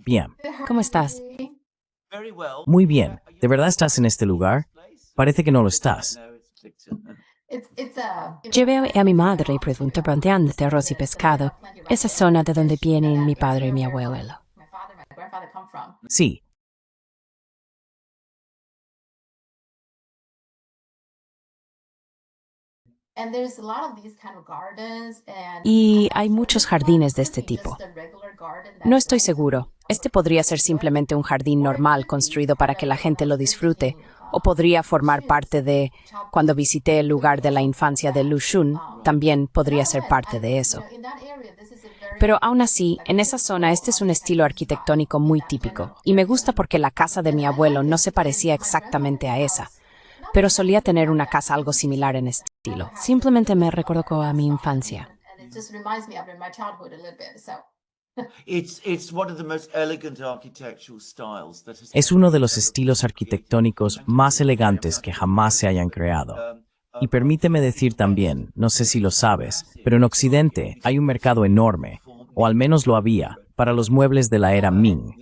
Bien. ¿Cómo estás? Muy bien. ¿De verdad estás en este lugar? Parece que no lo estás. Llevé a mi madre por un restaurante de arroz y pescado, esa zona de donde vienen mi padre y mi abuelo. Sí. Y hay muchos jardines de este tipo. No estoy seguro. Este podría ser simplemente un jardín normal construido para que la gente lo disfrute, o podría formar parte de, cuando visité el lugar de la infancia de Lu Xun, también podría ser parte de eso. Pero aún así, en esa zona este es un estilo arquitectónico muy típico, y me gusta porque la casa de mi abuelo no se parecía exactamente a esa, pero solía tener una casa algo similar en estilo. Simplemente me recordó a mi infancia. Es uno de los estilos arquitectónicos más elegantes que jamás se hayan creado. Y permíteme decir también, no sé si lo sabes, pero en Occidente hay un mercado enorme, o al menos lo había, para los muebles de la era Ming.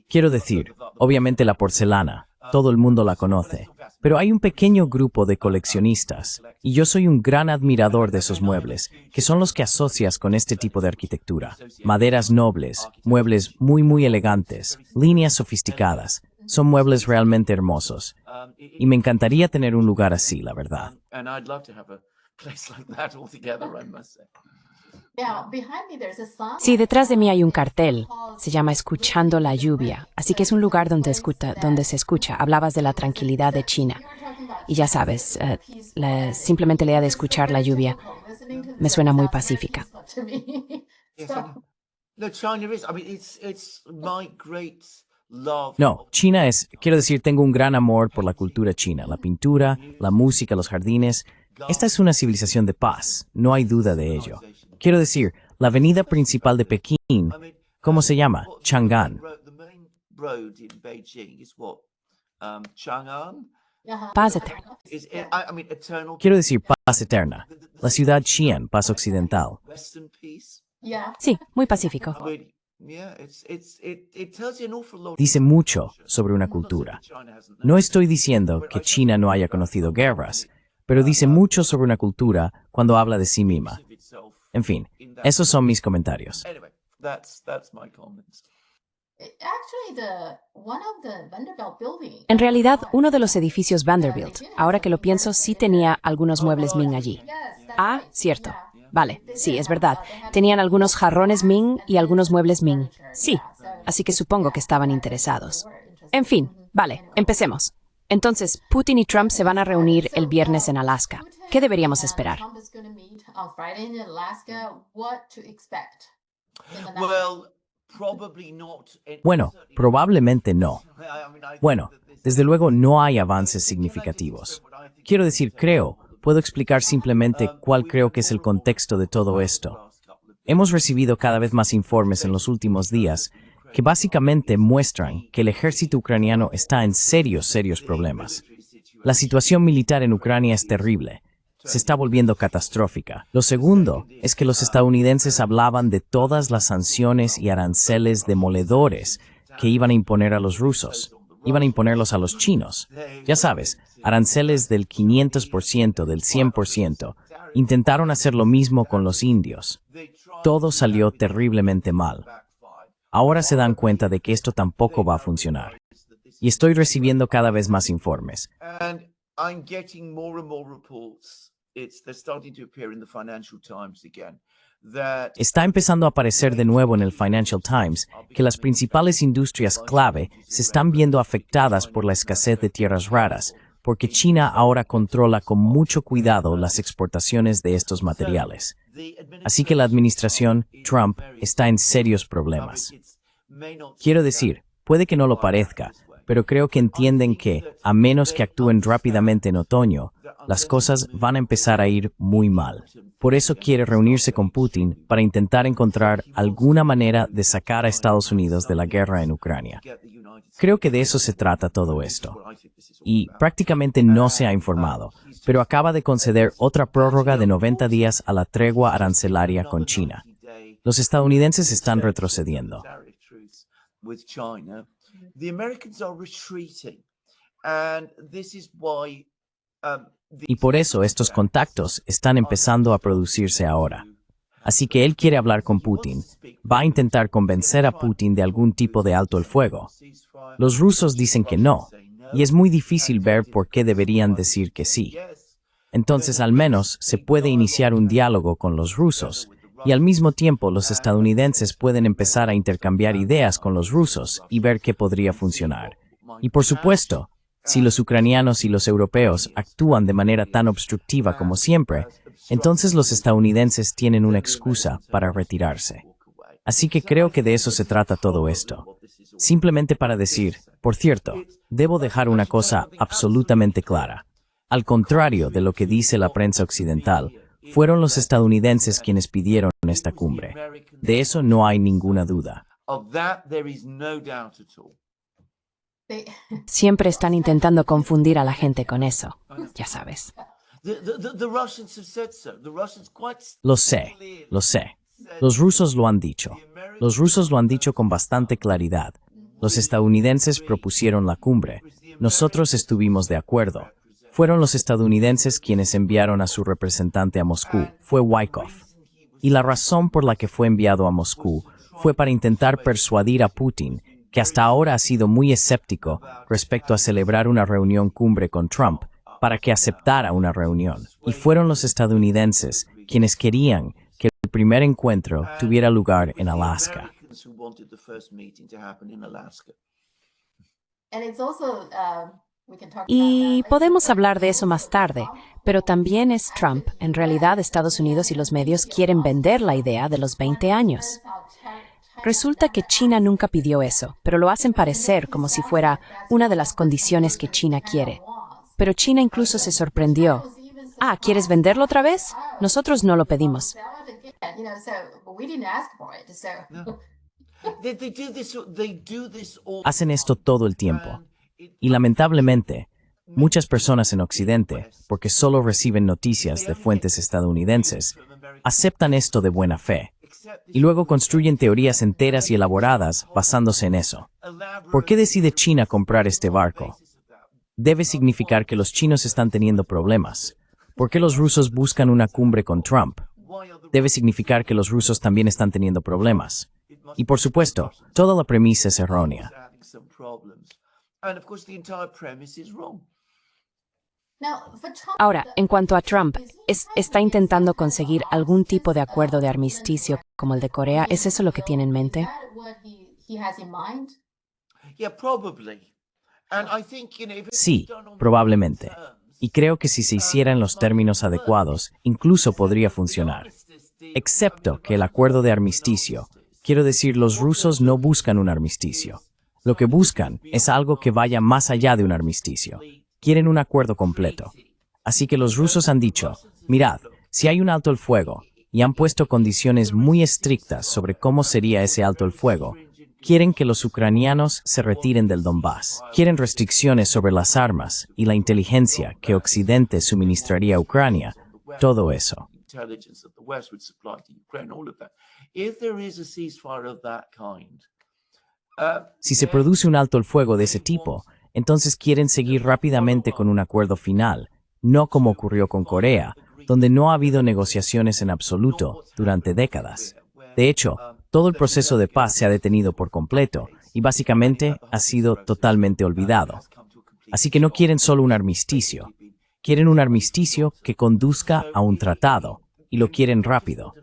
Quiero decir, obviamente la porcelana, todo el mundo la conoce, pero hay un pequeño grupo de coleccionistas, y yo soy un gran admirador de esos muebles, que son los que asocias con este tipo de arquitectura. Maderas nobles, muebles muy elegantes, líneas sofisticadas, son muebles realmente hermosos. Y me encantaría tener un lugar así, la verdad. Sí, detrás de mí hay un cartel. Se llama Escuchando la lluvia. Así que es un lugar donde se escucha. Hablabas de la tranquilidad de China. Y ya sabes, simplemente la idea de escuchar la lluvia me suena muy pacífica. No, China es, quiero decir, tengo un gran amor por la cultura china, la pintura, la música, los jardines. Esta es una civilización de paz, no hay duda de ello. Quiero decir, la avenida principal de Pekín, ¿cómo se llama? Chang'an. Paz eterna. Quiero decir, paz eterna. La ciudad Xi'an, paz occidental. Sí, muy pacífico. Dice mucho sobre una cultura. No estoy diciendo que China no haya conocido guerras, pero dice mucho sobre una cultura cuando habla de sí misma. En fin, esos son mis comentarios. En realidad, uno de los edificios Vanderbilt, ahora que lo pienso, sí tenía algunos muebles Ming allí. Ah, cierto. Vale, sí, es verdad. Tenían algunos jarrones Ming y algunos muebles Ming. Sí, así que supongo que estaban interesados. En fin, vale, empecemos. Entonces, Putin y Trump se van a reunir el viernes en Alaska. ¿Qué deberíamos esperar? Bueno, probablemente no. Bueno, desde luego no hay avances significativos. Quiero decir, puedo explicar simplemente cuál creo que es el contexto de todo esto. Hemos recibido cada vez más informes en los últimos días que básicamente muestran que el ejército ucraniano está en serios problemas. La situación militar en Ucrania es terrible. Se está volviendo catastrófica. Lo segundo es que los estadounidenses hablaban de todas las sanciones y aranceles demoledores que iban a imponer a los rusos. Iban a imponerlos a los chinos. Ya sabes, aranceles del 500%, del 100%. Intentaron hacer lo mismo con los indios. Todo salió terriblemente mal. Ahora se dan cuenta de que esto tampoco va a funcionar. Y estoy recibiendo cada vez más informes. Está empezando a aparecer de nuevo en el Financial Times que las principales industrias clave se están viendo afectadas por la escasez de tierras raras, porque China ahora controla con mucho cuidado las exportaciones de estos materiales. Así que la administración Trump está en serios problemas. Quiero decir, puede que no lo parezca, pero creo que entienden que, a menos que actúen rápidamente en otoño, las cosas van a empezar a ir muy mal. Por eso quiere reunirse con Putin para intentar encontrar alguna manera de sacar a Estados Unidos de la guerra en Ucrania. Creo que de eso se trata todo esto. Y prácticamente no se ha informado, pero acaba de conceder otra prórroga de 90 días a la tregua arancelaria con China. Los estadounidenses están retrocediendo. allies with China, the Americans are retreating. And this is why Y por eso estos contactos están empezando a producirse ahora. Así que él quiere hablar con Putin. Va a intentar convencer a Putin de algún tipo de alto el fuego. Los rusos dicen que no, y es muy difícil ver por qué deberían decir que sí. Entonces, al menos, se puede iniciar un diálogo con los rusos, y al mismo tiempo los estadounidenses pueden empezar a intercambiar ideas con los rusos y ver qué podría funcionar. Y por supuesto, si los ucranianos y los europeos actúan de manera tan obstructiva como siempre, entonces los estadounidenses tienen una excusa para retirarse. Así que creo que de eso se trata todo esto. Simplemente para decir, por cierto, debo dejar una cosa absolutamente clara. Al contrario de lo que dice la prensa occidental, fueron los estadounidenses quienes pidieron esta cumbre. De eso no hay ninguna duda. Siempre están intentando confundir a la gente con eso, ya sabes. Lo sé, lo sé. Los rusos lo han dicho. Los rusos lo han dicho con bastante claridad. Los estadounidenses propusieron la cumbre. Nosotros estuvimos de acuerdo. Fueron los estadounidenses quienes enviaron a su representante a Moscú. Fue Wyckoff. Y la razón por la que fue enviado a Moscú fue para intentar persuadir a Putin, que hasta ahora ha sido muy escéptico respecto a celebrar una reunión cumbre con Trump, para que aceptara una reunión. Y fueron los estadounidenses quienes querían que el primer encuentro tuviera lugar en Alaska. Y podemos hablar de eso más tarde, pero también es Trump. En realidad, Estados Unidos y los medios quieren vender la idea de los 20 años. Resulta que China nunca pidió eso, pero lo hacen parecer como si fuera una de las condiciones que China quiere. Pero China incluso se sorprendió. Ah, ¿quieres venderlo otra vez? Nosotros no lo pedimos. Hacen esto todo el tiempo. Y lamentablemente, muchas personas en Occidente, porque solo reciben noticias de fuentes estadounidenses, aceptan esto de buena fe. Y luego construyen teorías enteras y elaboradas basándose en eso. ¿Por qué decide China comprar este barco? Debe significar que los chinos están teniendo problemas. ¿Por qué los rusos buscan una cumbre con Trump? Debe significar que los rusos también están teniendo problemas. Y por supuesto, toda la premisa es errónea. Ahora, en cuanto a Trump, ¿está intentando conseguir algún tipo de acuerdo de armisticio como el de Corea? ¿Es eso lo que tiene en mente? Sí, probablemente. Y creo que si se hiciera en los términos adecuados, incluso podría funcionar. Excepto que el acuerdo de armisticio, quiero decir, los rusos no buscan un armisticio. Lo que buscan es algo que vaya más allá de un armisticio. Quieren un acuerdo completo. Así que los rusos han dicho, mirad, si hay un alto el fuego, y han puesto condiciones muy estrictas sobre cómo sería ese alto el fuego, quieren que los ucranianos se retiren del Donbass. Quieren restricciones sobre las armas y la inteligencia que Occidente suministraría a Ucrania. Todo eso. Si se produce un alto el fuego de ese tipo, entonces quieren seguir rápidamente con un acuerdo final, no como ocurrió con Corea, donde no ha habido negociaciones en absoluto durante décadas. De hecho, todo el proceso de paz se ha detenido por completo y básicamente ha sido totalmente olvidado. Así que no quieren solo un armisticio, quieren un armisticio que conduzca a un tratado, y lo quieren rápido.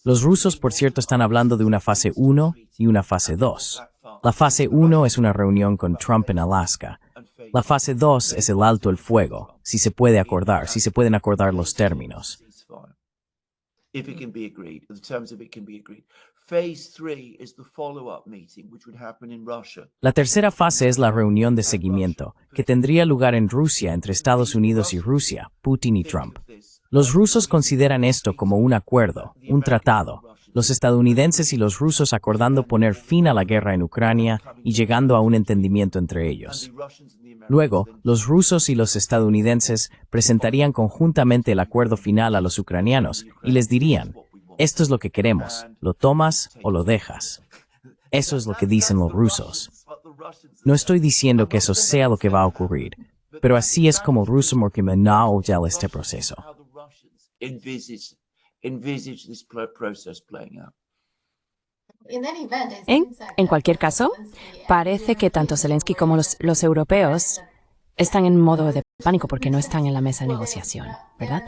Los rusos, por cierto, están hablando de una fase 1 y una fase 2. La fase 1 es una reunión con Trump en Alaska. La fase 2 es el alto el fuego, si se pueden acordar los términos. La tercera fase es la reunión de seguimiento, que tendría lugar en Rusia entre Estados Unidos y Rusia, Putin y Trump. Los rusos consideran esto como un acuerdo, un tratado. Los estadounidenses y los rusos acordando poner fin a la guerra en Ucrania y llegando a un entendimiento entre ellos. Luego, los rusos y los estadounidenses presentarían conjuntamente el acuerdo final a los ucranianos y les dirían, esto es lo que queremos, lo tomas o lo dejas. Eso es lo que dicen los rusos. No estoy diciendo que eso sea lo que va a ocurrir, pero así es como el ruso Murkimanao ya este proceso. En cualquier caso, parece que tanto Zelensky como los europeos están en modo de pánico porque no están en la mesa de negociación, ¿verdad?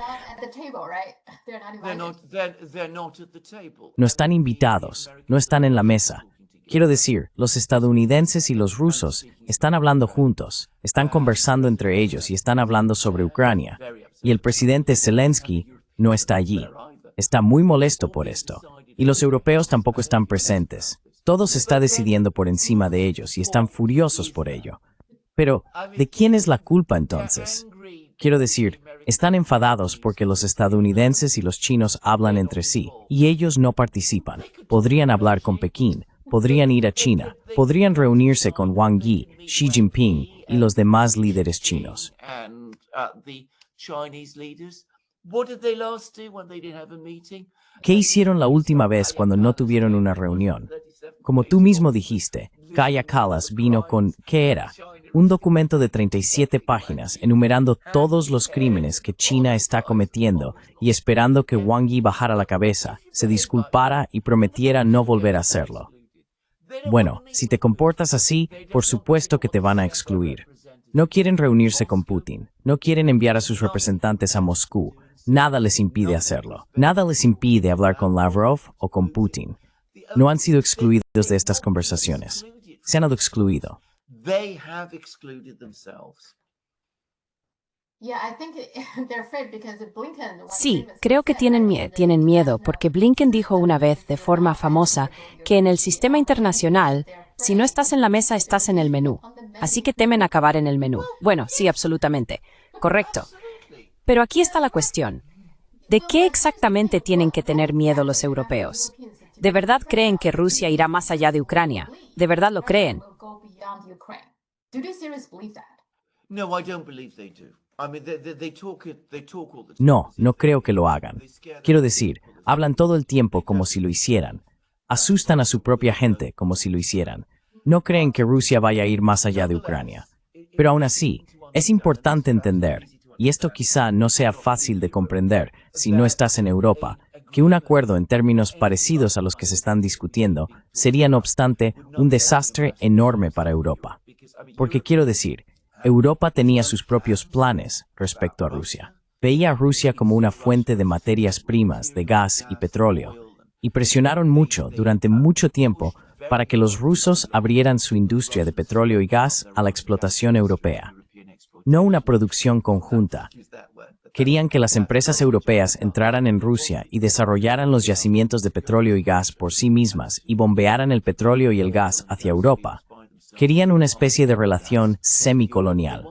No están invitados, no están en la mesa. Quiero decir, los estadounidenses y los rusos están hablando juntos, están conversando entre ellos y están hablando sobre Ucrania. Y el presidente Zelensky no está allí. Está muy molesto por esto. Y los europeos tampoco están presentes. Todo se está decidiendo por encima de ellos y están furiosos por ello. Pero, ¿de quién es la culpa entonces? Quiero decir, están enfadados porque los estadounidenses y los chinos hablan entre sí y ellos no participan. Podrían hablar con Pekín, podrían ir a China, podrían reunirse con Wang Yi, Xi Jinping y los demás líderes chinos. ¿Qué hicieron la última vez cuando no tuvieron una reunión? Como tú mismo dijiste, Kaja Kallas vino con, ¿qué era? Un documento de 37 páginas enumerando todos los crímenes que China está cometiendo y esperando que Wang Yi bajara la cabeza, se disculpara y prometiera no volver a hacerlo. Bueno, si te comportas así, por supuesto que te van a excluir. No quieren reunirse con Putin, no quieren enviar a sus representantes a Moscú. Nada les impide hacerlo. Nada les impide hablar con Lavrov o con Putin. No han sido excluidos de estas conversaciones. Se han excluido. Sí, creo que tienen miedo porque Blinken dijo una vez de forma famosa que en el sistema internacional, si no estás en la mesa, estás en el menú. Así que temen acabar en el menú. Bueno, sí, absolutamente. Correcto. Pero aquí está la cuestión. ¿De qué exactamente tienen que tener miedo los europeos? ¿De verdad creen que Rusia irá más allá de Ucrania? ¿De verdad lo creen? No, no creo que lo hagan. Quiero decir, hablan todo el tiempo como si lo hicieran. Asustan a su propia gente como si lo hicieran. No creen que Rusia vaya a ir más allá de Ucrania. Pero aún así, es importante entender, y esto quizá no sea fácil de comprender si no estás en Europa, que un acuerdo en términos parecidos a los que se están discutiendo sería, no obstante, un desastre enorme para Europa. Porque quiero decir, Europa tenía sus propios planes respecto a Rusia. Veía a Rusia como una fuente de materias primas, de gas y petróleo, y presionaron mucho durante mucho tiempo para que los rusos abrieran su industria de petróleo y gas a la explotación europea. No una producción conjunta. Querían que las empresas europeas entraran en Rusia y desarrollaran los yacimientos de petróleo y gas por sí mismas y bombearan el petróleo y el gas hacia Europa. Querían una especie de relación semicolonial.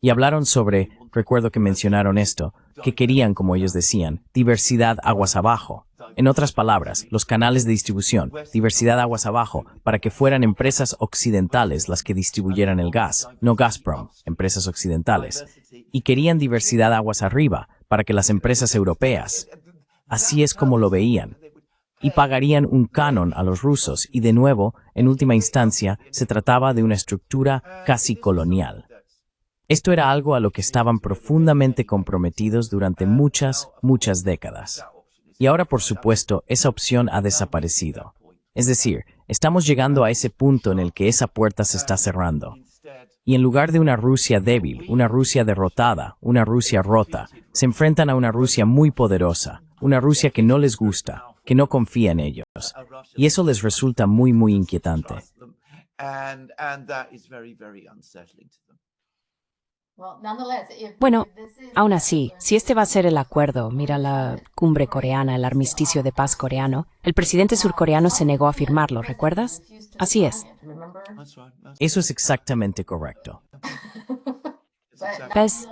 Y hablaron sobre, recuerdo que mencionaron esto, que querían, como ellos decían, diversidad aguas abajo. En otras palabras, los canales de distribución, diversidad aguas abajo, para que fueran empresas occidentales las que distribuyeran el gas, no Gazprom, empresas occidentales. Y querían diversidad aguas arriba, para que las empresas europeas. Así es como lo veían. Y pagarían un canon a los rusos y de nuevo, en última instancia, se trataba de una estructura casi colonial. Esto era algo a lo que estaban profundamente comprometidos durante muchas décadas. Y ahora, por supuesto, esa opción ha desaparecido. Es decir, estamos llegando a ese punto en el que esa puerta se está cerrando. Y en lugar de una Rusia débil, una Rusia derrotada, una Rusia rota, se enfrentan a una Rusia muy poderosa, una Rusia que no les gusta, que no confía en ellos. Y eso les resulta muy inquietante. Bueno, aún así, si este va a ser el acuerdo, mira la cumbre coreana, el armisticio de paz coreano, el presidente surcoreano se negó a firmarlo, ¿recuerdas? Así es. Eso es exactamente correcto. ¿Ves?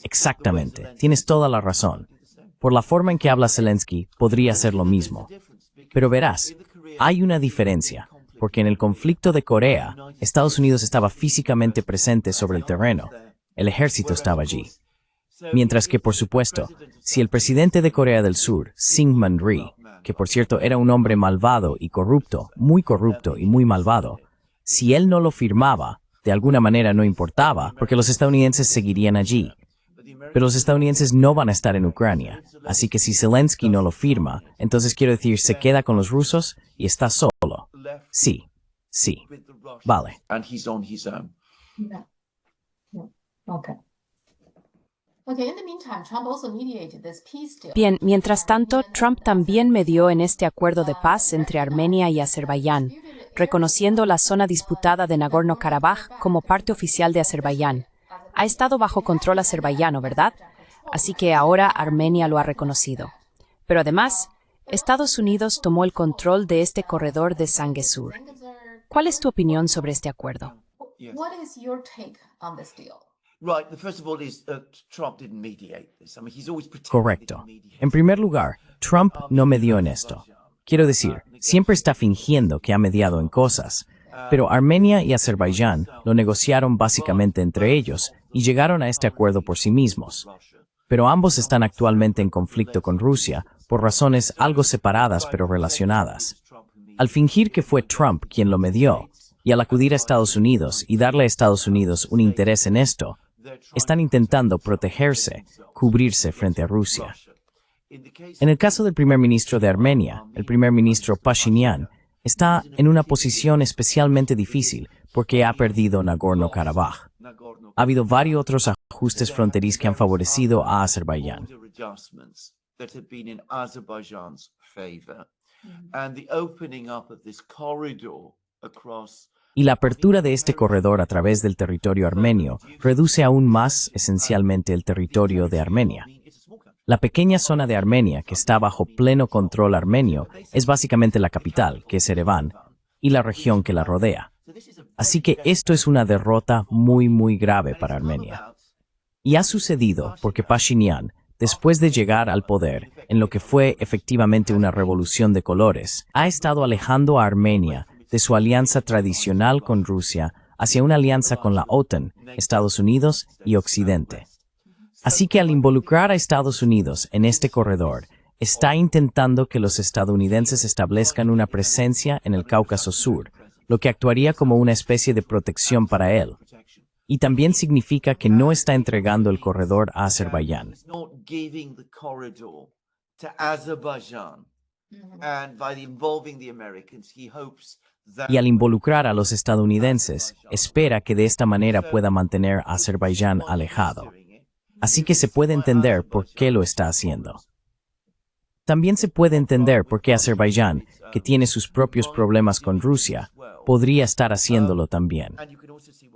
Exactamente, tienes toda la razón. Por la forma en que habla Zelensky, podría ser lo mismo. Pero verás, hay una diferencia, porque en el conflicto de Corea, Estados Unidos estaba físicamente presente sobre el terreno. El ejército estaba allí. Mientras que, por supuesto, si el presidente de Corea del Sur, Syngman Rhee, que por cierto era un hombre malvado y corrupto y muy malvado, si él no lo firmaba, de alguna manera no importaba, porque los estadounidenses seguirían allí. Pero los estadounidenses no van a estar en Ucrania, así que si Zelensky no lo firma, entonces quiero decir, se queda con los rusos y está solo. Sí, vale. And he's on his own. Yeah. Yeah. Okay. Okay, in the meantime, Trump also mediated this peace deal. Bien, mientras tanto, Trump también medió en este acuerdo de paz entre Armenia y Azerbaiyán, reconociendo la zona disputada de Nagorno-Karabaj como parte oficial de Azerbaiyán. Ha estado bajo control azerbaiyano, ¿verdad? Así que ahora Armenia lo ha reconocido. Pero además, Estados Unidos tomó el control de este corredor de Zangezur. ¿Cuál es tu opinión sobre este acuerdo? Yes. What is your take on this deal? Right. The first of all is Trump didn't mediate this. I mean, he's always pretended Correcto. he mediated. En primer lugar, Trump no medió en esto. Quiero decir, siempre está fingiendo que ha mediado en cosas, pero Armenia y Azerbaiyán lo negociaron básicamente entre ellos y llegaron a este acuerdo por sí mismos. Pero ambos están actualmente en conflicto con Rusia por razones algo separadas pero relacionadas. Al fingir que fue Trump quien lo medió, y al acudir a Estados Unidos y darle a Estados Unidos un interés en esto, están intentando protegerse, cubrirse frente a Rusia. En el caso del primer ministro de Armenia, el primer ministro Pashinyan, está en una posición especialmente difícil porque ha perdido Nagorno-Karabaj. Ha habido varios otros ajustes fronterizos que han favorecido a Azerbaiyán. That have been in Azerbaijan's favor, and the opening up of this corridor across. Y la apertura de este corredor a través del territorio armenio reduce aún más esencialmente el territorio de Armenia. La pequeña zona de Armenia que está bajo pleno control armenio es básicamente la capital, que es Ereván, y la región que la rodea. Así que esto es una derrota muy grave para Armenia. Y ha sucedido porque Pashinyan, después de llegar al poder en lo que fue efectivamente una revolución de colores, ha estado alejando a Armenia de su alianza tradicional con Rusia hacia una alianza con la OTAN, Estados Unidos y Occidente. Así que al involucrar a Estados Unidos en este corredor, está intentando que los estadounidenses establezcan una presencia en el Cáucaso Sur, lo que actuaría como una especie de protección para él. Y también significa que no está entregando el corredor a Azerbaiyán. Not giving the corridor to Azerbaijan, and by involving the Americans, he hopes that. Y al involucrar a los estadounidenses, espera que de esta manera pueda mantener a Azerbaiyán alejado. Así que se puede entender por qué lo está haciendo. También se puede entender por qué Azerbaiyán, que tiene sus propios problemas con Rusia, podría estar haciéndolo también.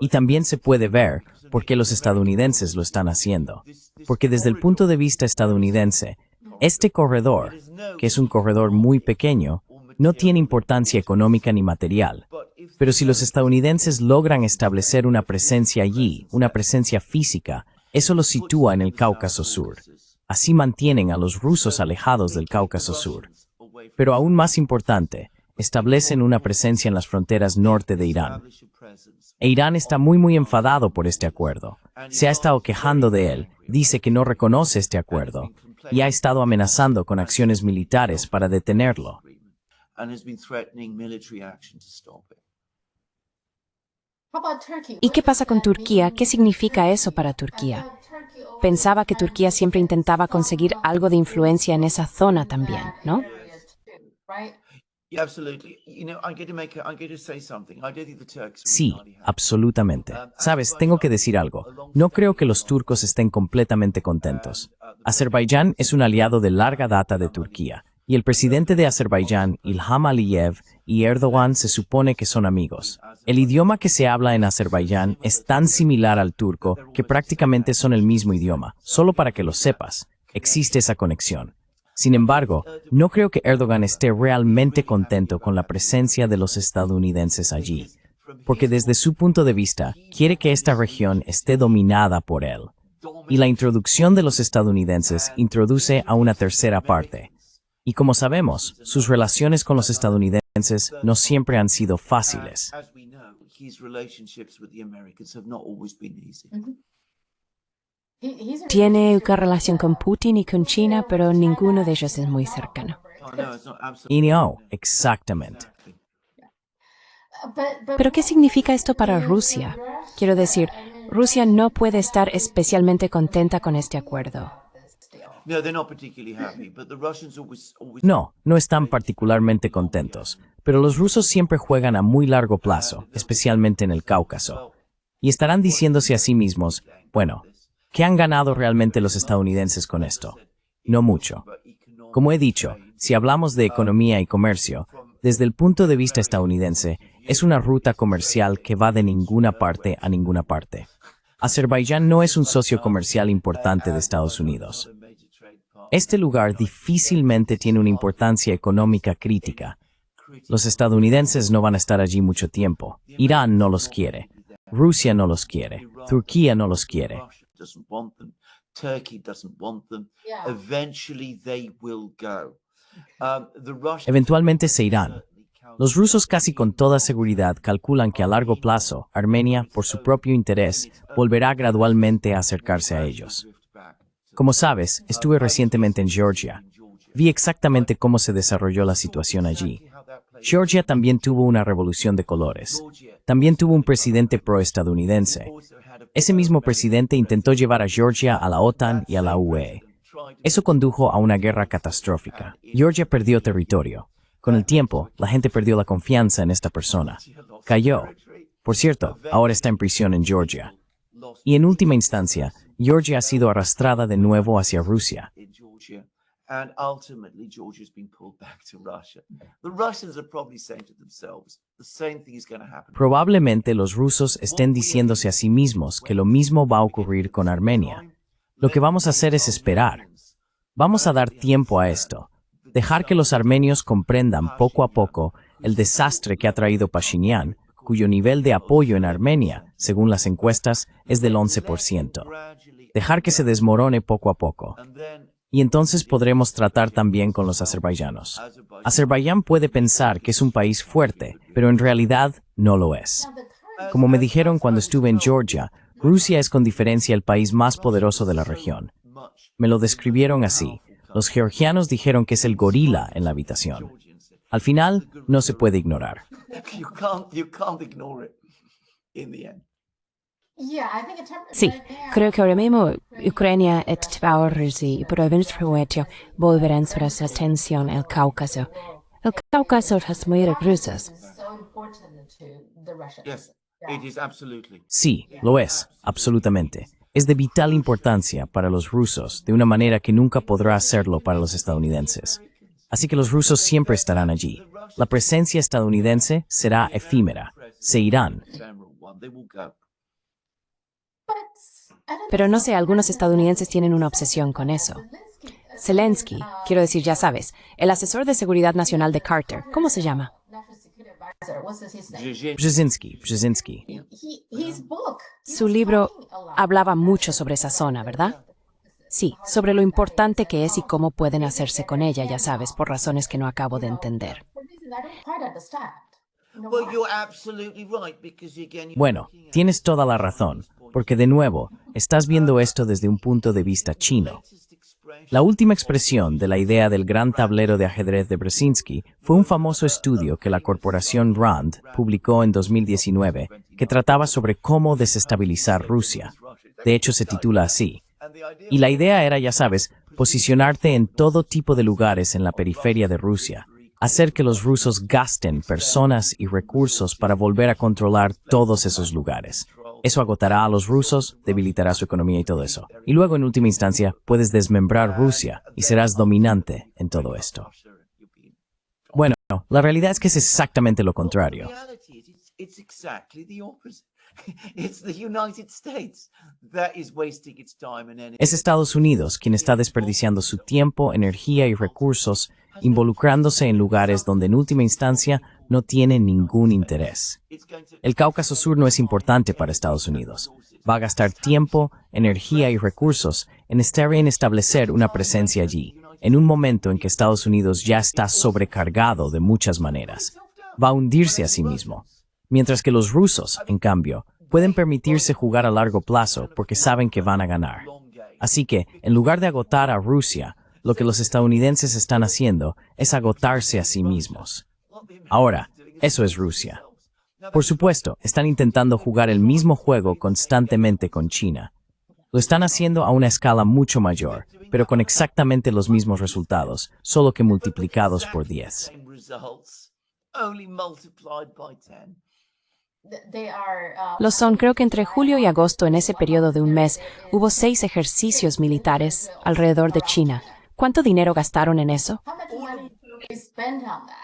Y también se puede ver por qué los estadounidenses lo están haciendo. Porque desde el punto de vista estadounidense, este corredor, que es un corredor muy pequeño, no tiene importancia económica ni material. Pero si los estadounidenses logran establecer una presencia allí, una presencia física, eso los sitúa en el Cáucaso Sur. Así mantienen a los rusos alejados del Cáucaso Sur. Pero aún más importante, establecen una presencia en las fronteras norte de Irán. E Irán está muy enfadado por este acuerdo. Se ha estado quejando de él, dice que no reconoce este acuerdo, y ha estado amenazando con acciones militares para detenerlo. And has been threatening military action to stop it. How about Turkey? ¿Y qué pasa con Turquía? ¿Qué significa eso para Turquía? Pensaba que Turquía siempre intentaba conseguir algo de influencia en esa zona también, ¿no? Right? Yeah, absolutely. You know, I'm going to say something. I don't think the Turks are Sí, really happy. absolutamente. Sabes, tengo que decir algo. No creo que los turcos estén completamente contentos. Azerbaiyán es un aliado de larga data de Turquía, y el presidente de Azerbaiyán, Ilham Aliyev, y Erdogan se supone que son amigos. El idioma que se habla en Azerbaiyán es tan similar al turco que prácticamente son el mismo idioma. Solo para que lo sepas, existe esa conexión. Sin embargo, no creo que Erdogan esté realmente contento con la presencia de los estadounidenses allí, porque desde su punto de vista, quiere que esta región esté dominada por él. Y la introducción de los estadounidenses introduce a una tercera parte. Y como sabemos, sus relaciones con los estadounidenses no siempre han sido fáciles. As we know, his relationships with the Americans have not always been easy. Tiene una relación con Putin y con China, pero ninguno de ellos es muy cercano. Oh, no, it's not absolutely. Y no, exactamente. ¿Pero qué significa esto para Rusia? Quiero decir, Rusia no puede estar especialmente contenta con este acuerdo. No, they're not particularly happy, but the Russians always No, no están particularmente contentos, pero los rusos siempre juegan a muy largo plazo, especialmente en el Cáucaso. Y estarán diciéndose a sí mismos, bueno, ¿qué han ganado realmente los estadounidenses con esto? No mucho. Como he dicho, si hablamos de economía y comercio, desde el punto de vista estadounidense, es una ruta comercial que va de ninguna parte a ninguna parte. Azerbaiyán no es un socio comercial importante de Estados Unidos. Este lugar difícilmente tiene una importancia económica crítica. Los estadounidenses no van a estar allí mucho tiempo. Irán no los quiere. Rusia no los quiere. Turquía no los quiere. Russia doesn't want them. Turkey doesn't want them. Yeah. Eventually they will go. The Russians Eventualmente se irán. Los rusos casi con toda seguridad calculan que a largo plazo, Armenia, por su propio interés, volverá gradualmente a acercarse a ellos. Como sabes, estuve recientemente en Georgia. Vi exactamente cómo se desarrolló la situación allí. Georgia también tuvo una revolución de colores. También tuvo un presidente pro-estadounidense. Ese mismo presidente intentó llevar a Georgia a la OTAN y a la UE. Eso condujo a una guerra catastrófica. Georgia perdió territorio. Con el tiempo, la gente perdió la confianza en esta persona. Cayó. Por cierto, ahora está en prisión en Georgia. Y en última instancia, Georgia ha sido arrastrada de nuevo hacia Rusia. in Georgia, and ultimately Georgia's been pulled back to Russia. The Russians are probably saying to themselves, the same thing is going to happen. Probablemente los rusos estén diciéndose a sí mismos que lo mismo va a ocurrir con Armenia. Lo que vamos a hacer es esperar. Vamos a dar tiempo a esto. Dejar que los armenios comprendan poco a poco el desastre que ha traído Pashinyan, cuyo nivel de apoyo en Armenia, según las encuestas, es del 11%. Dejar que se desmorone poco a poco. And then Y entonces podremos tratar también con los azerbaiyanos. Azerbaiyán puede pensar que es un país fuerte, pero en realidad no lo es. Como me dijeron cuando estuve en Georgia, Rusia es con diferencia el país más poderoso de la región. Me lo describieron así. Los georgianos dijeron que es el gorila en la habitación. Al final, no se puede ignorar. you can't ignore it in the end. Yeah, I think in terms Sí, creo que ahora mismo Ucrania está Rusia, pero eventualmente volverán su atención al Cáucaso. El Cáucaso es muy ruso. so important to the Russians. Yes, it is absolutely. Sí, lo es, absolutamente. Es de vital importancia para los rusos, de una manera que nunca podrá hacerlo para los estadounidenses. Así que los rusos siempre estarán allí. La presencia estadounidense será efímera. Se irán. Ephemeral one. They will go. Pero no sé, algunos estadounidenses tienen una obsesión con eso. Zelensky, quiero decir, ya sabes, el asesor de seguridad nacional de Carter, ¿cómo se llama? National Security Advisor, what's his name? Brzezinski. His book. Su libro hablaba mucho sobre esa zona, ¿verdad? Sí, sobre lo importante que es y cómo pueden hacerse con ella, ya sabes, por razones que no acabo de entender. For reason I don't quite understand. You know, Well, why? you're absolutely right because again. Bueno, tienes toda la razón, porque de nuevo, estás viendo esto desde un punto de vista chino. La última expresión de la idea del gran tablero de ajedrez de Brzezinski fue un famoso estudio que la corporación RAND publicó en 2019 que trataba sobre cómo desestabilizar Rusia. De hecho, se titula así. Y la idea era, ya sabes, posicionarte en todo tipo de lugares en la periferia de Rusia, hacer que los rusos gasten personas y recursos para volver a controlar todos esos lugares. Eso agotará a los rusos, debilitará su economía y todo eso. Y luego, en última instancia, puedes desmembrar Rusia y serás dominante en todo esto. Bueno, la realidad es que es exactamente lo contrario. Reality is it's exactly the opposite. It's the United States that is wasting its time and energy. Es Estados Unidos quien está desperdiciando su tiempo, energía y recursos involucrándose en lugares donde en última instancia no tiene ningún interés. El Cáucaso Sur no es importante para Estados Unidos. Va a gastar tiempo, energía y recursos en establecer una presencia allí, en un momento en que Estados Unidos ya está sobrecargado de muchas maneras. va a hundirse a sí mismo. Mientras que los rusos, en cambio, pueden permitirse jugar a largo plazo porque saben que van a ganar. Así que, en lugar de agotar a Rusia, lo que los estadounidenses están haciendo es agotarse a sí mismos. Ahora, eso es Rusia. Por supuesto, están intentando jugar el mismo juego constantemente con China. Lo están haciendo a una escala mucho mayor, pero con exactamente los mismos resultados, solo que multiplicados por 10. Lo son, creo que entre julio y agosto, en ese periodo de un mes, hubo 6 ejercicios militares alrededor de China. ¿Cuánto dinero gastaron en eso? How much money do they spend on that?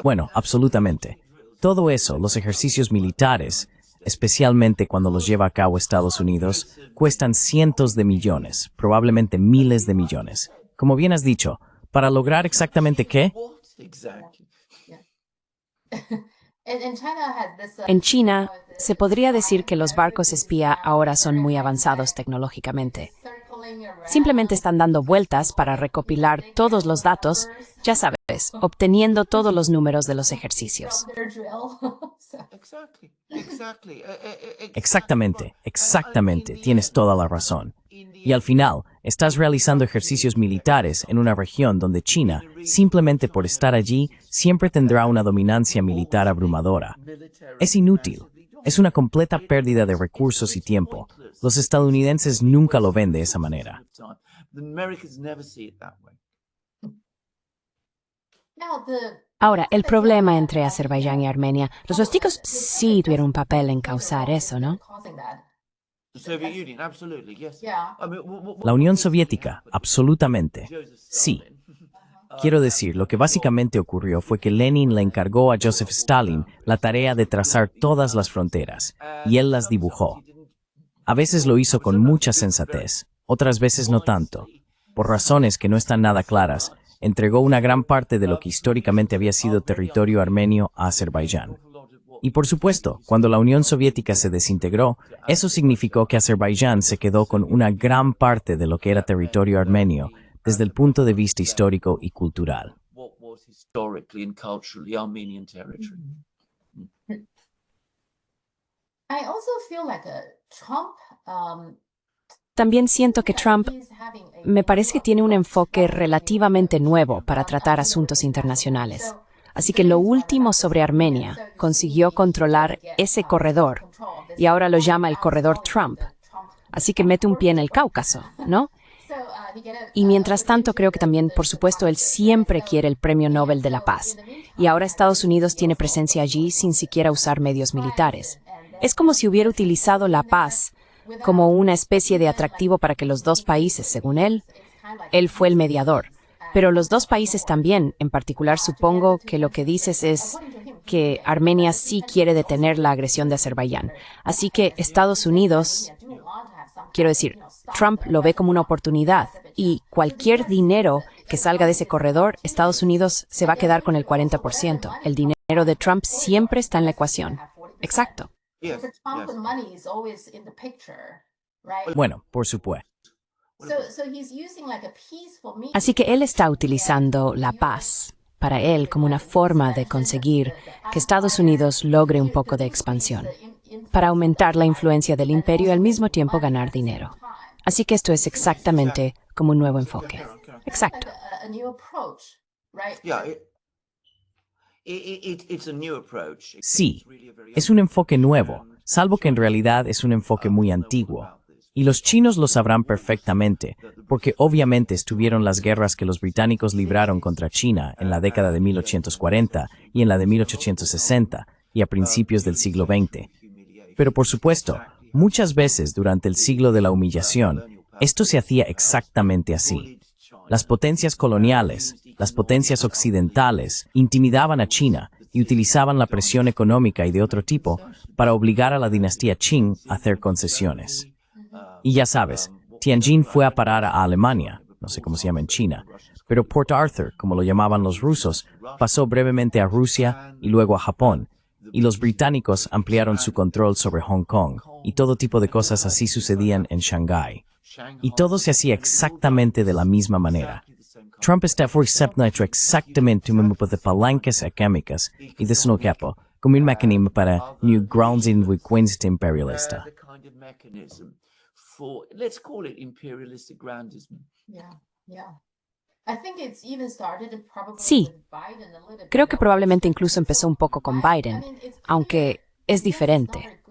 Bueno, absolutamente. Todo eso, los ejercicios militares, especialmente cuando los lleva a cabo Estados Unidos, cuestan cientos de millones, probablemente miles de millones. Como bien has dicho, ¿para lograr exactamente qué? En China, se podría decir que los barcos espía ahora son muy avanzados tecnológicamente. Simplemente están dando vueltas para recopilar todos los datos, ya sabes, obteniendo todos los números de los ejercicios. Exactamente, tienes toda la razón. Y al final, estás realizando ejercicios militares en una región donde China, simplemente por estar allí, siempre tendrá una dominancia militar abrumadora. Es inútil. Es una completa pérdida de recursos y tiempo. Los estadounidenses nunca lo ven de esa manera. Ahora, el problema entre Azerbaiyán y Armenia, los rústicos sí tuvieron un papel en causar eso, ¿no? La Unión Soviética, absolutamente. Sí. Quiero decir, lo que básicamente ocurrió fue que Lenin le encargó a Joseph Stalin la tarea de trazar todas las fronteras, y él las dibujó. A veces lo hizo con mucha sensatez, otras veces no tanto. Por razones que no están nada claras, entregó una gran parte de lo que históricamente había sido territorio armenio a Azerbaiyán. Y por supuesto, cuando la Unión Soviética se desintegró, eso significó que Azerbaiyán se quedó con una gran parte de lo que era territorio armenio, desde el punto de vista histórico y cultural. También siento que Trump me parece que tiene un enfoque relativamente nuevo para tratar asuntos internacionales. Así que lo último sobre Armenia consiguió controlar ese corredor y ahora lo llama el corredor Trump. Así que mete un pie en el Cáucaso, ¿no? Y mientras tanto creo que también, por supuesto, él siempre quiere el Premio Nobel de la Paz. Y ahora Estados Unidos tiene presencia allí sin siquiera usar medios militares. Es como si hubiera utilizado la paz como una especie de atractivo para que los dos países, según él fue el mediador. Pero los dos países también, en particular, supongo que lo que dices es que Armenia sí quiere detener la agresión de Azerbaiyán. Así que Estados Unidos, quiero decir, Trump lo ve como una oportunidad y cualquier dinero que salga de ese corredor, Estados Unidos se va a quedar con el 40%. El dinero de Trump siempre está en la ecuación. Exacto. Bueno, por supuesto. Así que él está utilizando la paz para él como una forma de conseguir que Estados Unidos logre un poco de expansión, para aumentar la influencia del imperio y al mismo tiempo ganar dinero. Así que esto es exactamente como un nuevo enfoque. Exacto. Sí, es un enfoque nuevo, salvo que en realidad es un enfoque muy antiguo. Y los chinos lo sabrán perfectamente, porque obviamente estuvieron las guerras que los británicos libraron contra China en la década de 1840 y en la de 1860 y a principios del siglo XX. Pero por supuesto, muchas veces durante el siglo de la humillación, esto se hacía exactamente así. Las potencias coloniales, las potencias occidentales, intimidaban a China y utilizaban la presión económica y de otro tipo para obligar a la dinastía Qing a hacer concesiones. Y ya sabes, Tianjin fue a parar a Alemania, no sé cómo se llama en China, pero Port Arthur, como lo llamaban los rusos, pasó brevemente a Rusia y luego a Japón, y los británicos ampliaron su control sobre Hong Kong, y todo tipo de cosas así sucedían en Shanghái. Y todo se hacía exactamente de la misma manera. Trump está forçando exactamente o mesmo de palancas económicas e de snowcap como um mecanismo para new grounds in frequência imperialista. The kind of mechanism for, let's call it imperialistic grandism. Yeah, yeah. I think it's even started probably Sí, with Biden a little bit. creo que probablemente incluso empezó un poco con Biden, aunque es diferente.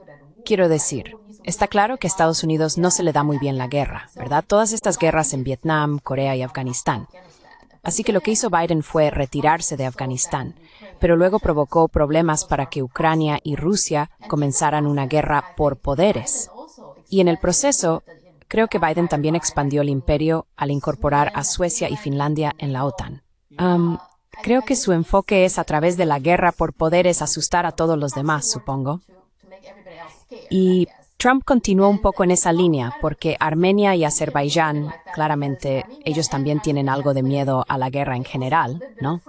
Quiero decir, está claro que a Estados Unidos no se le da muy bien la guerra, ¿verdad? Todas estas guerras en Vietnam, Corea y Afganistán. Así que lo que hizo Biden fue retirarse de Afganistán, pero luego provocó problemas para que Ucrania y Rusia comenzaran una guerra por poderes. Y en el proceso, creo que Biden también expandió el imperio al incorporar a Suecia y Finlandia en la OTAN. Creo que su enfoque es a través de la guerra por poderes asustar a todos los demás, supongo. Y Trump continuó un poco en esa línea porque Armenia y Azerbaiyán, claramente, ellos también tienen algo de miedo a la guerra en general, ¿no?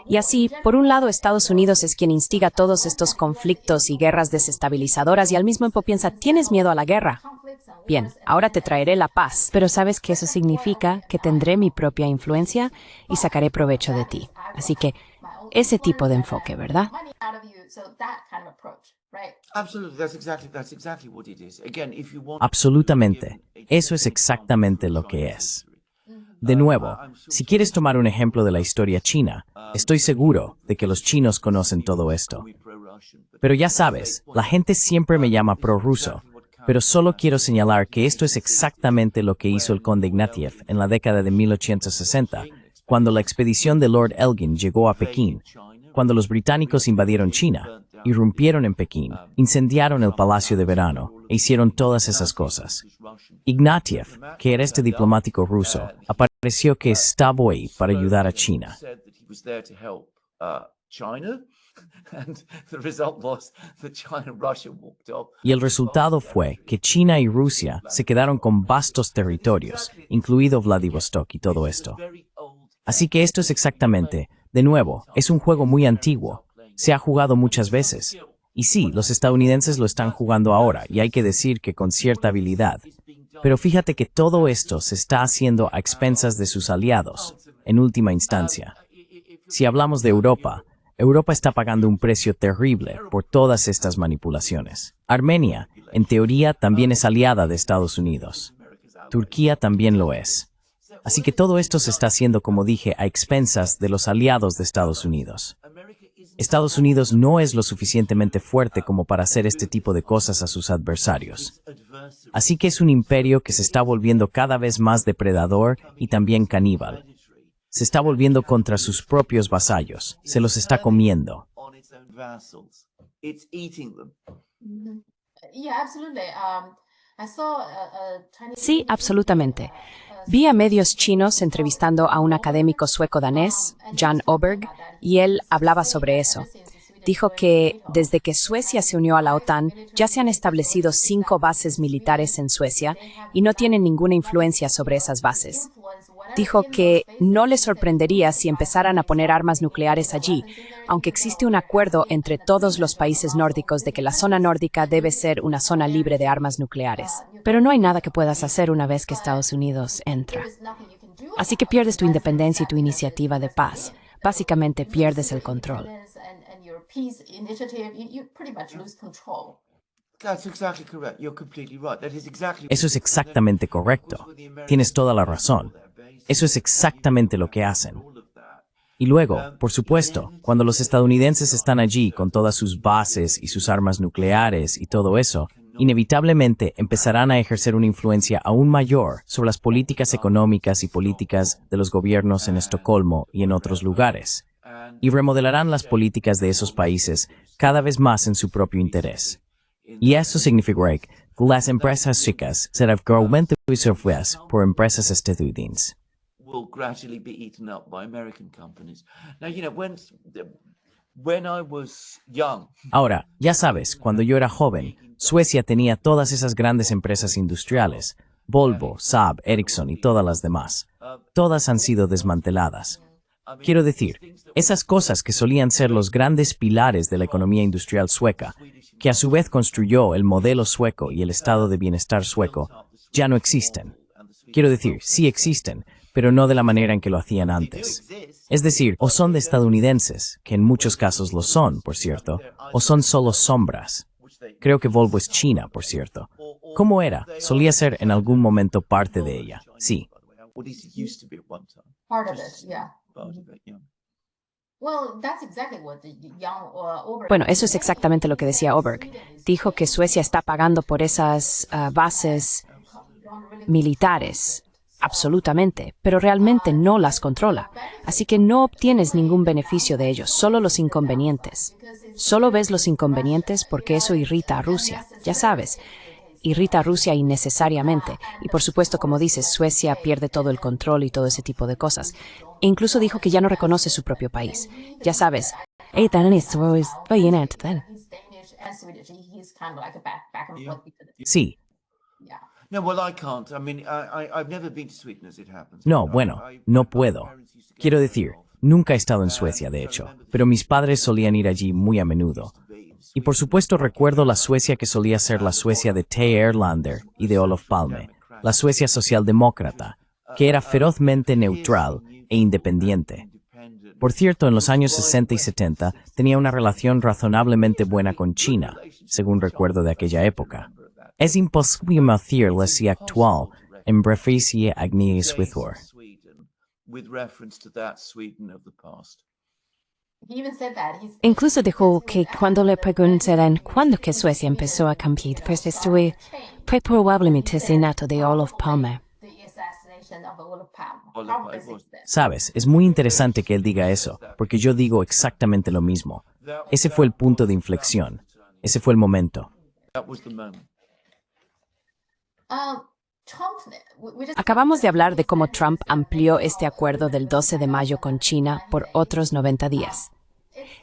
Y así, por un lado, Estados Unidos es quien instiga todos estos conflictos y guerras desestabilizadoras y al mismo tiempo piensa, ¿tienes miedo a la guerra? Bien, ahora te traeré la paz, pero ¿sabes que eso significa? Que tendré mi propia influencia y sacaré provecho de ti. Así que, ese tipo de enfoque, ¿verdad? Absolutely, that's exactly what it is. Again, if you want Absolutamente. Eso es exactamente lo que es. De nuevo, si quieres tomar un ejemplo de la historia china, estoy seguro de que los chinos conocen todo esto. Pero ya sabes, la gente siempre me llama prorruso, pero solo quiero señalar que esto es exactamente lo que hizo el conde Ignatieff en la década de 1860, cuando la expedición de Lord Elgin llegó a Pekín, cuando los británicos invadieron China, irrumpieron en Pekín, incendiaron el Palacio de Verano e hicieron todas esas cosas. Ignatieff, que era este diplomático ruso, apareció que estaba ahí para ayudar a China. said that he was there to help China, and the result was that China and Russia walked off. Y el resultado fue que China y Rusia se quedaron con vastos territorios, incluido Vladivostok y todo esto. Very old. Así que esto es exactamente, de nuevo, es un juego muy antiguo. Se ha jugado muchas veces. Y sí, los estadounidenses lo están jugando ahora, y hay que decir que con cierta habilidad. Pero fíjate que todo esto se está haciendo a expensas de sus aliados, en última instancia. Si hablamos de Europa, Europa está pagando un precio terrible por todas estas manipulaciones. Armenia, en teoría, también es aliada de Estados Unidos. Turquía también lo es. Así que todo esto se está haciendo, como dije, a expensas de los aliados de Estados Unidos. Estados Unidos no es lo suficientemente fuerte como para hacer este tipo de cosas a sus adversarios. Así que es un imperio que se está volviendo cada vez más depredador y también caníbal. Se está volviendo contra sus propios vasallos, se los está comiendo. On its own vassals. It's eating them. Yeah, absolutely. I saw a Chinese Sí, absolutamente. Vi a medios chinos entrevistando a un académico sueco-danés, Jan Oberg, y él hablaba sobre eso. Dijo que desde que Suecia se unió a la OTAN, ya se han establecido 5 bases militares en Suecia y no tienen ninguna influencia sobre esas bases. Dijo que no le sorprendería si empezaran a poner armas nucleares allí, aunque existe un acuerdo entre todos los países nórdicos de que la zona nórdica debe ser una zona libre de armas nucleares. Pero no hay nada que puedas hacer una vez que Estados Unidos entra. Así que pierdes tu independencia y tu iniciativa de paz. Básicamente pierdes el control. and your peace initiative, you pretty much lose control. That's exactly correct. You're completely right. That is exactly. Eso es exactamente correcto. Tienes toda la razón. Eso es exactamente lo que hacen. Y luego, por supuesto, cuando los estadounidenses están allí con todas sus bases y sus armas nucleares y todo eso, inevitablemente empezarán a ejercer una influencia aún mayor sobre las políticas económicas y políticas de los gobiernos en Estocolmo y en otros lugares, y remodelarán las políticas de esos países cada vez más en su propio interés. Y eso significa que las empresas chicas serán gradualmente absorbidas por empresas estadounidenses. Will gradually be eaten up by American companies. Now, you know, when I was young, Ahora, ya sabes, cuando yo era joven, Suecia tenía todas esas grandes empresas industriales, Volvo, Saab, Ericsson y todas las demás. Todas han sido desmanteladas. Quiero decir, esas cosas que solían ser los grandes pilares de la economía industrial sueca, que a su vez construyó el modelo sueco y el estado de bienestar sueco, ya no existen. Quiero decir, sí existen, pero no de la manera en que lo hacían antes. Es decir, o son de estadounidenses, que en muchos casos lo son, por cierto, o son solo sombras. Creo que Volvo es China, por cierto. ¿Cómo era? Solía ser en algún momento parte de ella, sí. Part of it, yeah. Well, that's exactly what the young Oberg. Bueno, eso es exactamente lo que decía Oberg. Dijo que Suecia está pagando por esas bases militares, absolutamente, pero realmente no las controla. Así que no obtienes ningún beneficio de ellos, solo los inconvenientes. Solo ves los inconvenientes porque eso irrita a Rusia, ya sabes. Irrita a Rusia innecesariamente. Y por supuesto, como dices, Suecia pierde todo el control y todo ese tipo de cosas. E incluso dijo que ya no reconoce su propio país. Ya sabes. He's Danish and Swedish. He's kind of like a back and forth between the two. Sí. Yeah. No, well, I can't. I mean, I've never been to Sweden, as it happens. No, bueno, no puedo. Quiero decir, nunca he estado en Suecia, de hecho, pero mis padres solían ir allí muy a menudo. Y por supuesto recuerdo la Suecia que solía ser la Suecia de Tage Erlander y de Olof Palme, la Suecia socialdemócrata, que era ferozmente neutral e independiente. Por cierto, en los años 60 y 70 tenía una relación razonablemente buena con China, según recuerdo de aquella época. Es imposible decirle si actual en beneficio a Agnes Withor. With reference to that Sweden of the past. He even said that. Incluso dijo que cuando le preguntaran cuándo que Suecia empezó a cambiar, pues fue probablemente asesinato de Olof Palme. The assassination of Olof Palme. Olof Probably Palme was- since then. Sabes, es muy interesante que él diga eso, porque yo digo exactamente lo mismo. Ese fue el punto de inflexión. Ese fue el momento. That was the moment. Trump, we just Acabamos de hablar de cómo Trump amplió este acuerdo del 12 de mayo con China por otros 90 días.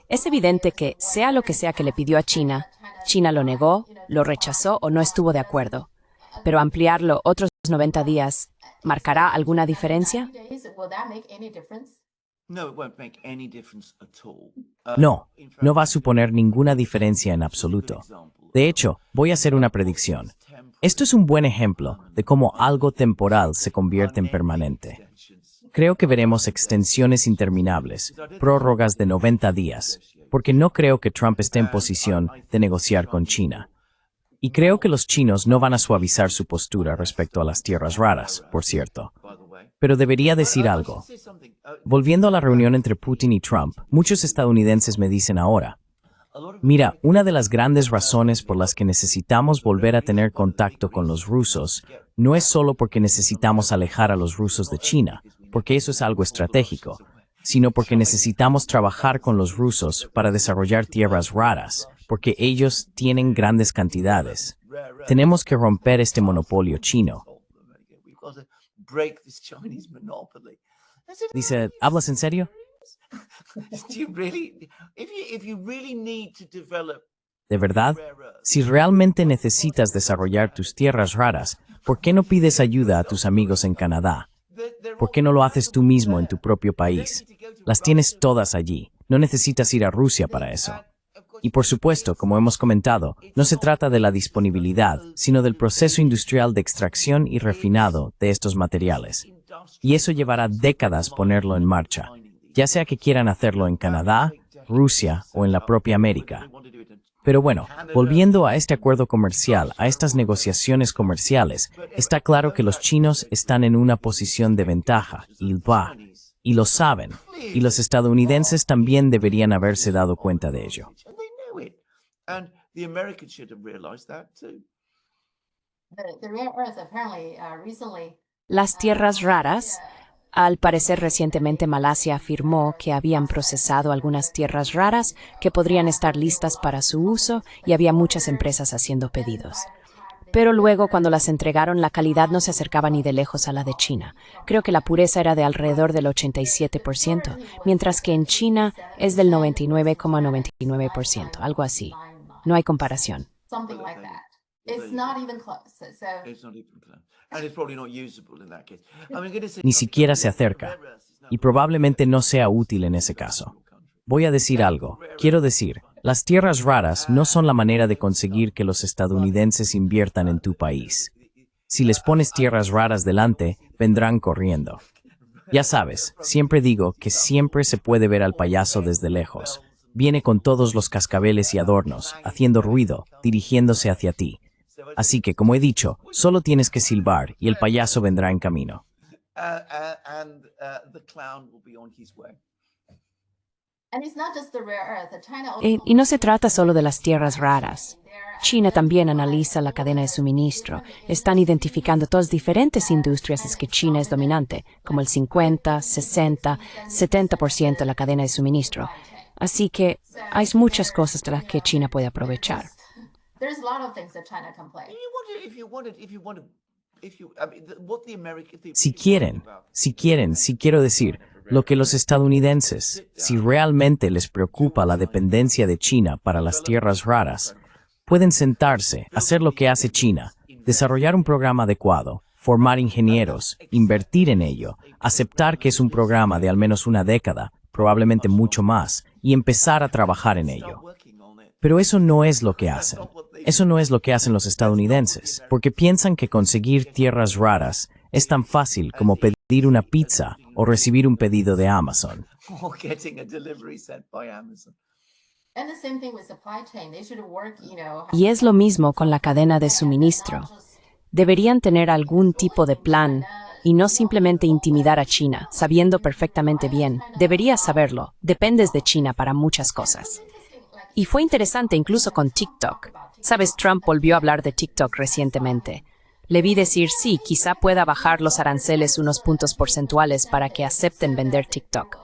Es evidente que, sea lo que sea que le pidió a China, China lo negó, lo rechazó o no estuvo de acuerdo. Pero ampliarlo otros 90 días, ¿marcará alguna diferencia? days, will that make any difference? No, it won't make any difference at all. No, no va a suponer ninguna diferencia en absoluto. De hecho, voy a hacer una predicción. Esto es un buen ejemplo de cómo algo temporal se convierte en permanente. Creo que veremos extensiones interminables, prórrogas de 90 días, porque no creo que Trump esté en posición de negociar con China. Y creo que los chinos no van a suavizar su postura respecto a las tierras raras, por cierto. Pero debería decir algo. Volviendo a la reunión entre Putin y Trump, muchos estadounidenses me dicen ahora, mira, una de las grandes razones por las que necesitamos volver a tener contacto con los rusos no es solo porque necesitamos alejar a los rusos de China, porque eso es algo estratégico, sino porque necesitamos trabajar con los rusos para desarrollar tierras raras, porque ellos tienen grandes cantidades. Tenemos que romper este monopolio chino. We've got to break this Chinese monopoly. Dice, ¿hablas en serio? Do you really, if you really need to develop ¿De verdad? Si realmente necesitas desarrollar tus tierras raras, ¿por qué no pides ayuda a tus amigos en Canadá? ¿Por qué no lo haces tú mismo en tu propio país? Las tienes todas allí. No necesitas ir a Rusia para eso. Y por supuesto, como hemos comentado, no se trata de la disponibilidad, sino del proceso industrial de extracción y refinado de estos materiales. Y eso llevará décadas ponerlo en marcha, ya sea que quieran hacerlo en Canadá, Rusia o en la propia América. Pero bueno, volviendo a este acuerdo comercial, a estas negociaciones comerciales, está claro que los chinos están en una posición de ventaja, y lo saben, y los estadounidenses también deberían haberse dado cuenta de ello. And they know it. And the Americans should have realized that too. The rare earth apparently recently. Las tierras raras. Al parecer recientemente Malasia afirmó que habían procesado algunas tierras raras que podrían estar listas para su uso y había muchas empresas haciendo pedidos. Pero luego, cuando las entregaron, la calidad no se acercaba ni de lejos a la de China. Creo que la pureza era de alrededor del 87%, mientras que en China es del 99,99%, algo así. No hay comparación. Something like that. It's not even close. So It's not even close. And it's probably not usable in that case. I'm going to say Ni siquiera se acerca, y probablemente no sea útil en ese caso. Voy a decir algo. Quiero decir, las tierras raras no son la manera de conseguir que los estadounidenses inviertan en tu país. Si les pones tierras raras delante, vendrán corriendo. Ya sabes, siempre digo que siempre se puede ver al payaso desde lejos. Viene con todos los cascabeles y adornos, haciendo ruido, dirigiéndose hacia ti. Así que, como he dicho, solo tienes que silbar y el payaso vendrá en camino. The clown will be on his way. Y no se trata solo de las tierras raras. China también analiza la cadena de suministro. Están identificando todas diferentes industrias en que China es dominante, como el 50, 60, 70% de la cadena de suministro. Así que hay muchas cosas de las que China puede aprovechar. Si quiero decir, lo que los estadounidenses, si realmente les preocupa la dependencia de China para las tierras raras, pueden sentarse, hacer lo que hace China, desarrollar un programa adecuado, formar ingenieros, invertir en ello, aceptar que es un programa de al menos una década, probablemente mucho más, y empezar a trabajar en ello. Pero eso no es lo que hacen. Eso no es lo que hacen los estadounidenses, porque piensan que conseguir tierras raras es tan fácil como pedir una pizza o recibir un pedido de Amazon. Y es lo mismo con la cadena de suministro. Deberían tener algún tipo de plan y no simplemente intimidar a China, sabiendo perfectamente bien. Deberías saberlo. Dependes de China para muchas cosas. Y fue interesante incluso con TikTok. Sabes, Trump volvió a hablar de TikTok recientemente. Le vi decir sí, quizá pueda bajar los aranceles unos puntos porcentuales para que acepten vender TikTok.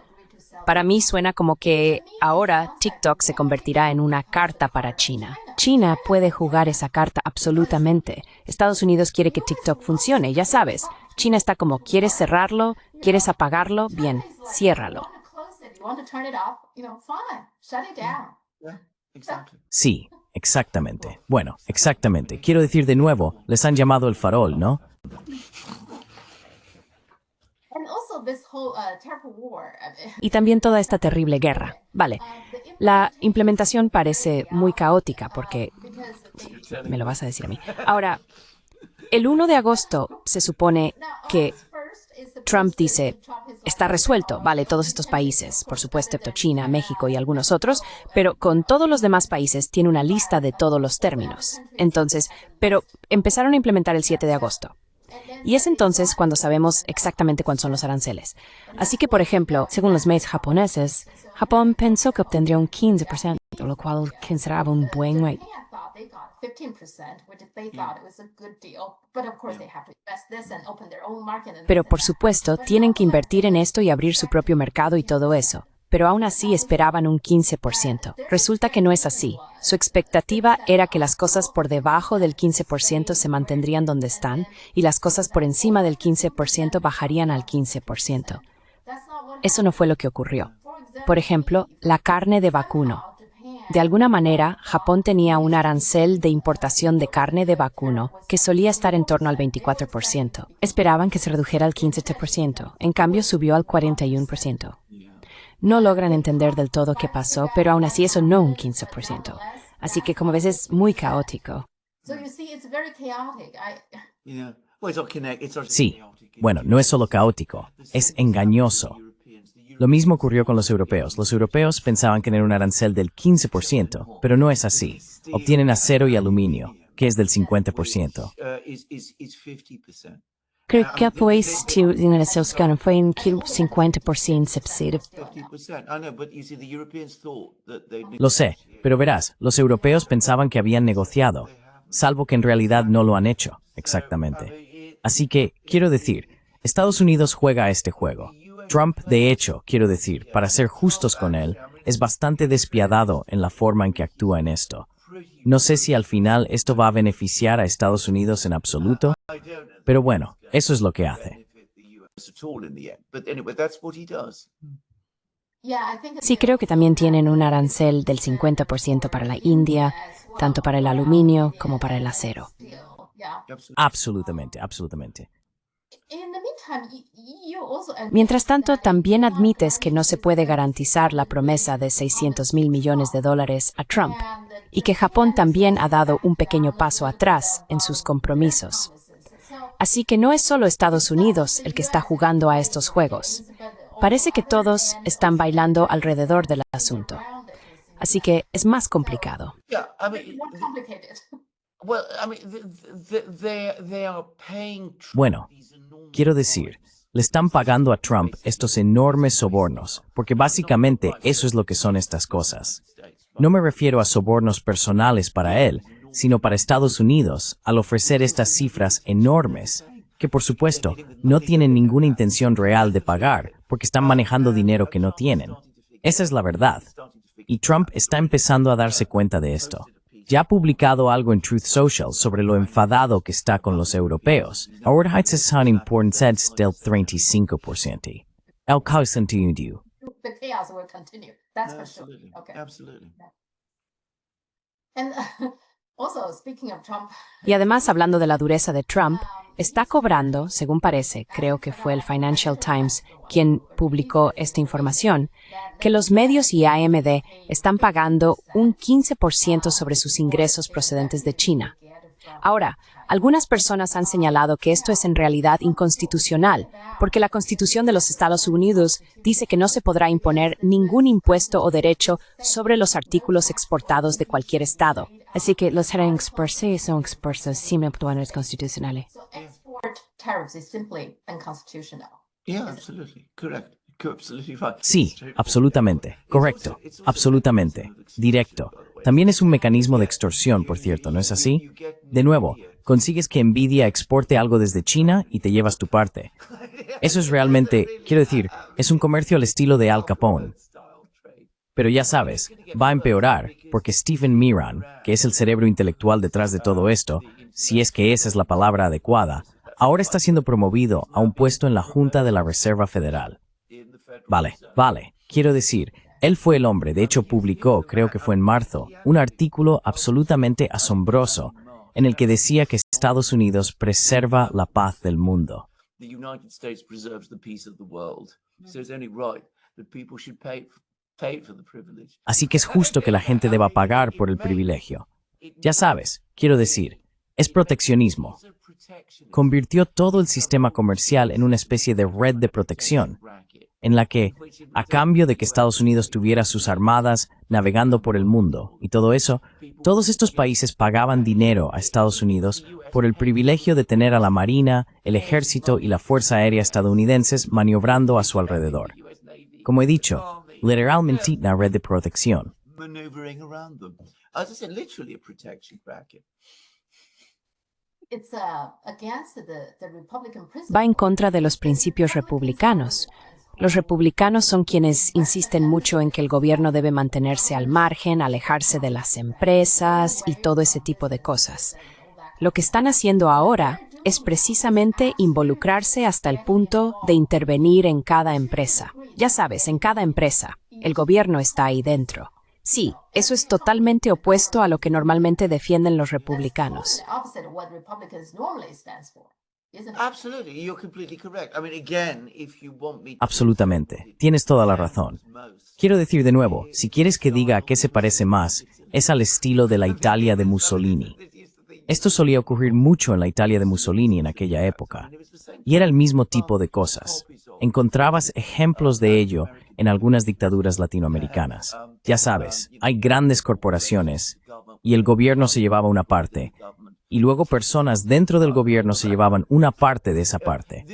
Para mí suena como que ahora TikTok se convertirá en una carta para China. China puede jugar esa carta absolutamente. Estados Unidos quiere que TikTok funcione, ya sabes. China está como, ¿quieres cerrarlo? ¿Quieres apagarlo? Bien, ciérralo. Sí, exactamente. Bueno, exactamente. Quiero decir de nuevo, les han llamado el farol, ¿no? Y también toda esta terrible guerra. Vale, la implementación parece muy caótica porque... Me lo vas a decir a mí. Ahora, el 1 de agosto se supone que Trump dice, está resuelto, vale, todos estos países, por supuesto, excepto China, México y algunos otros, pero con todos los demás países tiene una lista de todos los términos. Entonces, pero empezaron a implementar el 7 de agosto. Y es entonces cuando sabemos exactamente cuáles son los aranceles. Así que, por ejemplo, según los medios japoneses, Japón pensó que obtendría un 15%, lo cual consideraba un buen rate. Pero por supuesto, tienen que invertir en esto y abrir su propio mercado y todo eso. Pero aún así esperaban un 15%. Resulta que no es así. Su expectativa era que las cosas por debajo del 15% se mantendrían donde están y las cosas por encima del 15% bajarían al 15%. Eso no fue lo que ocurrió. Por ejemplo, la carne de vacuno. De alguna manera, Japón tenía un arancel de importación de carne de vacuno que solía estar en torno al 24%. Esperaban que se redujera al 15%. En cambio, subió al 41%. No logran entender del todo qué pasó, pero aún así eso no un 15%. Así que, como ves, es muy caótico. Sí, bueno, no es solo caótico, es engañoso. Lo mismo ocurrió con los europeos. Los europeos pensaban que tener un arancel del 15%, pero no es así. Obtienen acero y aluminio, que es del 50%. Creo que pues en el fue un 50% subsidio. Lo sé, pero verás, los europeos pensaban que habían negociado, salvo que en realidad no lo han hecho, exactamente. Así que, quiero decir, Estados Unidos juega a este juego. Trump, de hecho, quiero decir, para ser justos con él, es bastante despiadado en la forma en que actúa en esto. No sé si al final esto va a beneficiar a Estados Unidos en absoluto, pero bueno, eso es lo que hace. Sí, creo que también tienen un arancel del 50% para la India, tanto para el aluminio como para el acero. Absolutamente, absolutamente. Mientras tanto, también admites que no se puede garantizar la promesa de $600 millones a Trump y que Japón también ha dado un pequeño paso atrás en sus compromisos. Así que no es solo Estados Unidos el que está jugando a estos juegos. Parece que todos están bailando alrededor del asunto. Así que es más complicado. Yeah, I mean, More complicated. well, I mean, they are paying Trump Bueno, these enormous quiero decir, le están pagando a Trump estos enormes sobornos, porque básicamente eso es lo que son estas cosas. No me refiero a sobornos personales para él, sino para Estados Unidos, al ofrecer estas cifras enormes, que por supuesto no tienen ninguna intención real de pagar, porque están manejando dinero que no tienen. Esa es la verdad. Y Trump está empezando a darse cuenta de esto. Ya ha publicado algo en Truth Social sobre lo enfadado que está con los europeos. Ahora han importantes del 35%. El caso continúa. The chaos will continue. That's for sure. Absolutely, Okay. absolutely. And also, speaking of Trump, Y además, hablando de la dureza de Trump, está cobrando, según parece, creo que fue el Financial Times quien publicó esta información, que los medios y AMD están pagando un 15% sobre sus ingresos procedentes de China. Ahora, algunas personas han señalado que esto es en realidad inconstitucional, porque la Constitución de los Estados Unidos dice que no se podrá imponer ningún impuesto o derecho sobre los artículos exportados de cualquier estado. Así que los hearings per se son expuestos simplemente constitucionales. so export tariffs is simply unconstitutional. Yeah, absolutely. Correct. Absolutely right. Sí, absolutamente. Correcto. Absolutamente. Directo. También es un mecanismo de extorsión, por cierto, ¿no es así? De nuevo, consigues que Nvidia exporte algo desde China y te llevas tu parte. Eso es realmente, quiero decir, es un comercio al estilo de Al Capone. Pero ya sabes, va a empeorar, porque Stephen Miran, que es el cerebro intelectual detrás de todo esto, si es que esa es la palabra adecuada, ahora está siendo promovido a un puesto en la Junta de la Reserva Federal. Vale. Quiero decir, él fue el hombre, de hecho publicó, creo que fue en marzo, un artículo absolutamente asombroso en el que decía que Estados Unidos preserva la paz del mundo. The United States preserves the peace of the world. So it's only right that people should pay for the privilege. Así que es justo que la gente deba pagar por el privilegio. Ya sabes, quiero decir, es proteccionismo. Convirtió todo el sistema comercial en una especie de red de protección, en la que, a cambio de que Estados Unidos tuviera sus armadas navegando por el mundo y todo eso, todos estos países pagaban dinero a Estados Unidos por el privilegio de tener a la Marina, el Ejército y la Fuerza Aérea estadounidenses maniobrando a su alrededor. Como he dicho, literalmente una red de protección. Maneuvering around them. As I said, literally a protection racket. It's against the Republican principle. Va en contra de los principios republicanos. Los republicanos son quienes insisten mucho en que el gobierno debe mantenerse al margen, alejarse de las empresas y todo ese tipo de cosas. Lo que están haciendo ahora es precisamente involucrarse hasta el punto de intervenir en cada empresa. Ya sabes, en cada empresa. El gobierno está ahí dentro. Sí, eso es totalmente opuesto a lo que normalmente defienden los republicanos. The opposite of what Republicans normally stands for, isn't it? Absolutely, you're completely correct. I mean, again, if you want me to Absolutamente. Tienes toda la razón. Quiero decir de nuevo, si quieres que diga a qué se parece más, es al estilo de la Italia de Mussolini. Esto solía ocurrir mucho en la Italia de Mussolini en aquella época. Y era el mismo tipo de cosas. Encontrabas ejemplos de ello en algunas dictaduras latinoamericanas. Ya sabes, hay grandes corporaciones y el gobierno se llevaba una parte. Y luego personas dentro del gobierno se llevaban una parte de esa parte,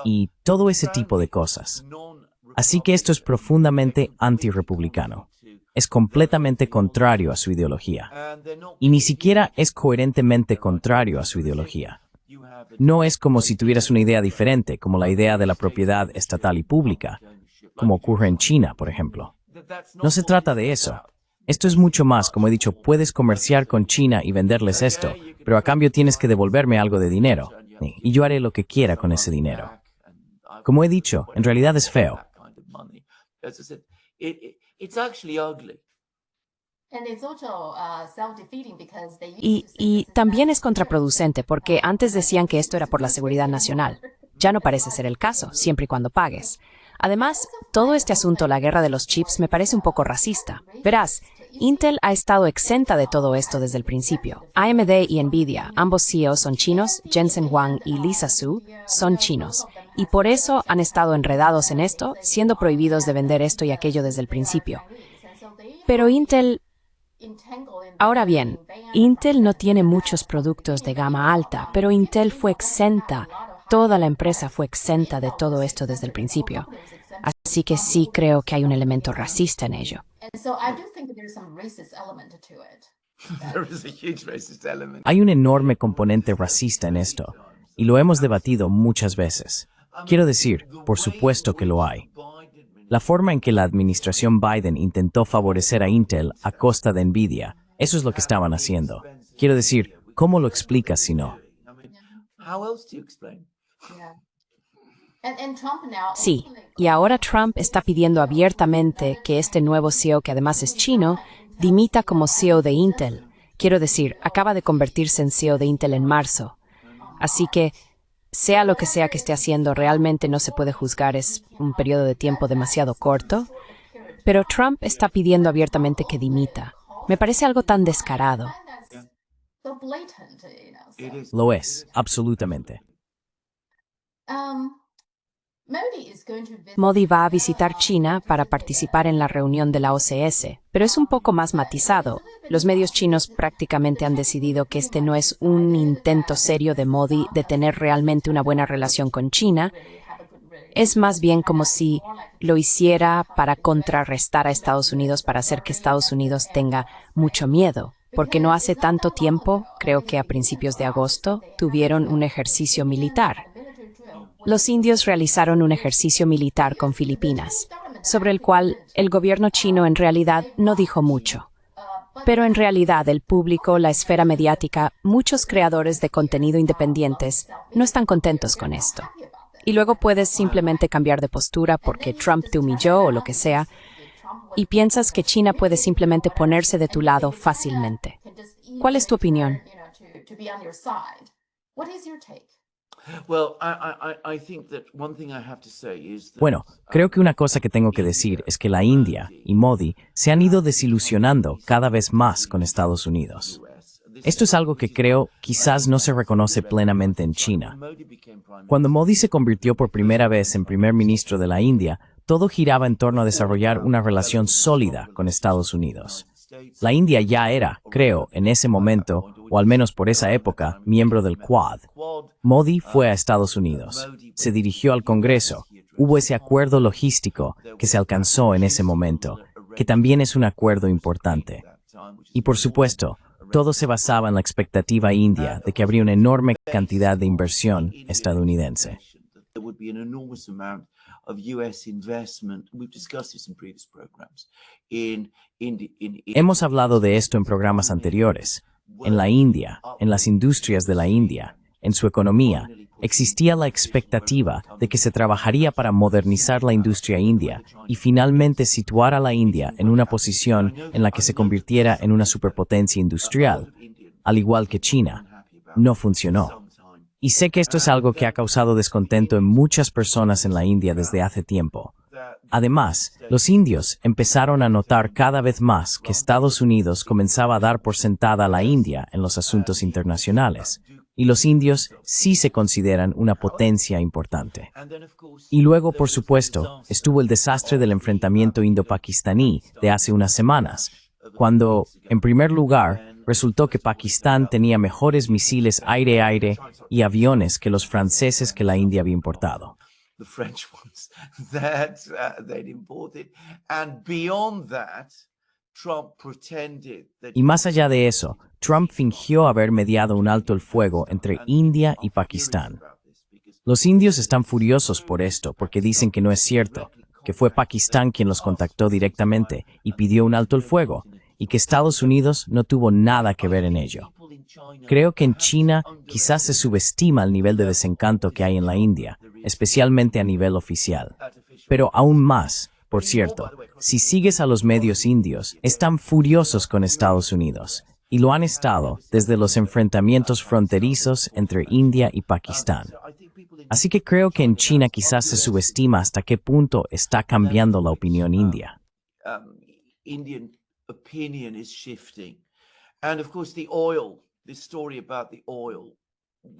y todo ese tipo de cosas. Así que esto es profundamente antirrepublicano. Es completamente contrario a su ideología. Y ni siquiera es coherentemente contrario a su ideología. No es como si tuvieras una idea diferente, como la idea de la propiedad estatal y pública, como ocurre en China, por ejemplo. No se trata de eso. Esto es mucho más, como he dicho, puedes comerciar con China y venderles esto, pero a cambio tienes que devolverme algo de dinero, y yo haré lo que quiera con ese dinero. Como he dicho, en realidad es feo. As I said, it's actually ugly. And it's also self-defeating because they used Y to say this is también es contraproducente porque antes decían que esto era por la seguridad nacional. Ya no parece ser el caso, siempre y cuando pagues. Además, todo este asunto, la guerra de los chips, me parece un poco racista. Verás, Intel ha estado exenta de todo esto desde el principio. AMD y Nvidia, ambos CEOs son chinos, Jensen Huang y Lisa Su son chinos, y por eso han estado enredados en esto, siendo prohibidos de vender esto y aquello desde el principio. Pero Intel... Ahora bien, Intel no tiene muchos productos de gama alta, pero Intel fue exenta, toda la empresa fue exenta de todo esto desde el principio. Así que sí creo que hay un elemento racista en ello. Hay un enorme componente racista en esto, y lo hemos debatido muchas veces. Quiero decir, por supuesto que lo hay. La forma en que la administración Biden intentó favorecer a Intel a costa de Nvidia, eso es lo que estaban haciendo. Quiero decir, ¿cómo lo explicas si no? Sí, y ahora Trump está pidiendo abiertamente que este nuevo CEO, que además es chino, dimita como CEO de Intel. Quiero decir, acaba de convertirse en CEO de Intel en marzo. Así que, sea lo que sea que esté haciendo, realmente no se puede juzgar, es un periodo de tiempo demasiado corto. Pero Trump está pidiendo abiertamente que dimita. Me parece algo tan descarado. Lo es, absolutamente. Modi va a visitar China para participar en la reunión de la OCS, pero es un poco más matizado. Los medios chinos prácticamente han decidido que este no es un intento serio de Modi de tener realmente una buena relación con China. Es más bien como si lo hiciera para contrarrestar a Estados Unidos, para hacer que Estados Unidos tenga mucho miedo. Porque no hace tanto tiempo, creo que a principios de agosto, tuvieron un ejercicio militar. Los indios realizaron un ejercicio militar con Filipinas, sobre el cual el gobierno chino en realidad no dijo mucho. Pero en realidad el público, la esfera mediática, muchos creadores de contenido independientes no están contentos con esto. Y luego puedes simplemente cambiar de postura porque Trump te humilló o lo que sea, y piensas que China puede simplemente ponerse de tu lado fácilmente. ¿Cuál es tu opinión? Bueno, creo que una cosa que tengo que decir es que la India y Modi se han ido desilusionando cada vez más con Estados Unidos. Esto es algo que creo quizás no se reconoce plenamente en China. Cuando Modi se convirtió por primera vez en primer ministro de la India, todo giraba en torno a desarrollar una relación sólida con Estados Unidos. La India ya era, creo, en ese momento, o al menos por esa época, miembro del Quad. Modi fue a Estados Unidos, se dirigió al Congreso, hubo ese acuerdo logístico que se alcanzó en ese momento, que también es un acuerdo importante. Y por supuesto, todo se basaba en la expectativa india de que habría una enorme cantidad de inversión estadounidense. Hemos hablado de esto en programas anteriores. En la India, en las industrias de la India, en su economía, existía la expectativa de que se trabajaría para modernizar la industria india y finalmente situar a la India en una posición en la que se convirtiera en una superpotencia industrial, al igual que China. No funcionó. Y sé que esto es algo que ha causado descontento en muchas personas en la India desde hace tiempo. Además, los indios empezaron a notar cada vez más que Estados Unidos comenzaba a dar por sentada a la India en los asuntos internacionales, y los indios sí se consideran una potencia importante. Y luego, por supuesto, estuvo el desastre del enfrentamiento indo-pakistaní de hace unas semanas, cuando, en primer lugar, resultó que Pakistán tenía mejores misiles aire-aire y aviones que los franceses que la India había importado. Y más allá de eso, Trump fingió haber mediado un alto el fuego entre India y Pakistán. Los indios están furiosos por esto porque dicen que no es cierto, que fue Pakistán quien los contactó directamente y pidió un alto el fuego, y que Estados Unidos no tuvo nada que ver en ello. Creo que en China quizás se subestima el nivel de desencanto que hay en la India, especialmente a nivel oficial. Pero aún más, por cierto, si sigues a los medios indios, están furiosos con Estados Unidos, y lo han estado desde los enfrentamientos fronterizos entre India y Pakistán. Así que creo que en China quizás se subestima hasta qué punto está cambiando la opinión india. Indian opinion is shifting. And of course the oil, this story about the oil.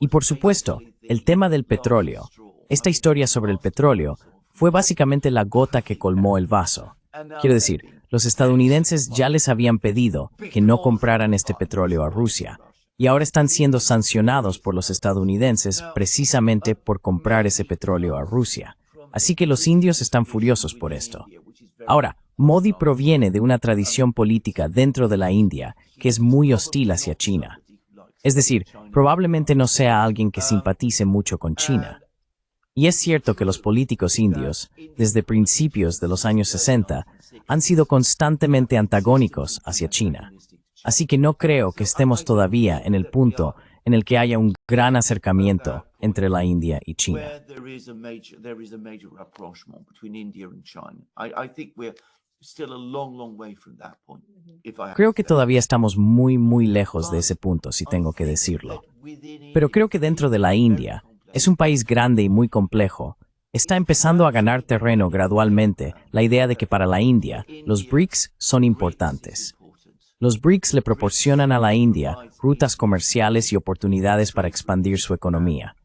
Y por supuesto, el tema del petróleo. Esta historia sobre el petróleo fue básicamente la gota que colmó el vaso. Quiero decir, los estadounidenses ya les habían pedido que no compraran este petróleo a Rusia, y ahora están siendo sancionados por los estadounidenses precisamente por comprar ese petróleo a Rusia. Así que los indios están furiosos por esto. Ahora, Modi proviene de una tradición política dentro de la India que es muy hostil hacia China. Es decir, probablemente no sea alguien que simpatice mucho con China. Y es cierto que los políticos indios, desde principios de los años 60, han sido constantemente antagónicos hacia China. Así que no creo que estemos todavía en el punto en el que haya un gran acercamiento entre la India y China. There is a major rapprochement between India and China. I think we're still a long way from that point. Creo que todavía estamos muy lejos de ese punto, si tengo que decirlo. Pero creo que dentro de la India, es un país grande y muy complejo, está empezando a ganar terreno gradualmente la idea de que para la India, los BRICS son importantes. Los BRICS le proporcionan a la India rutas comerciales y oportunidades para expandir su economía.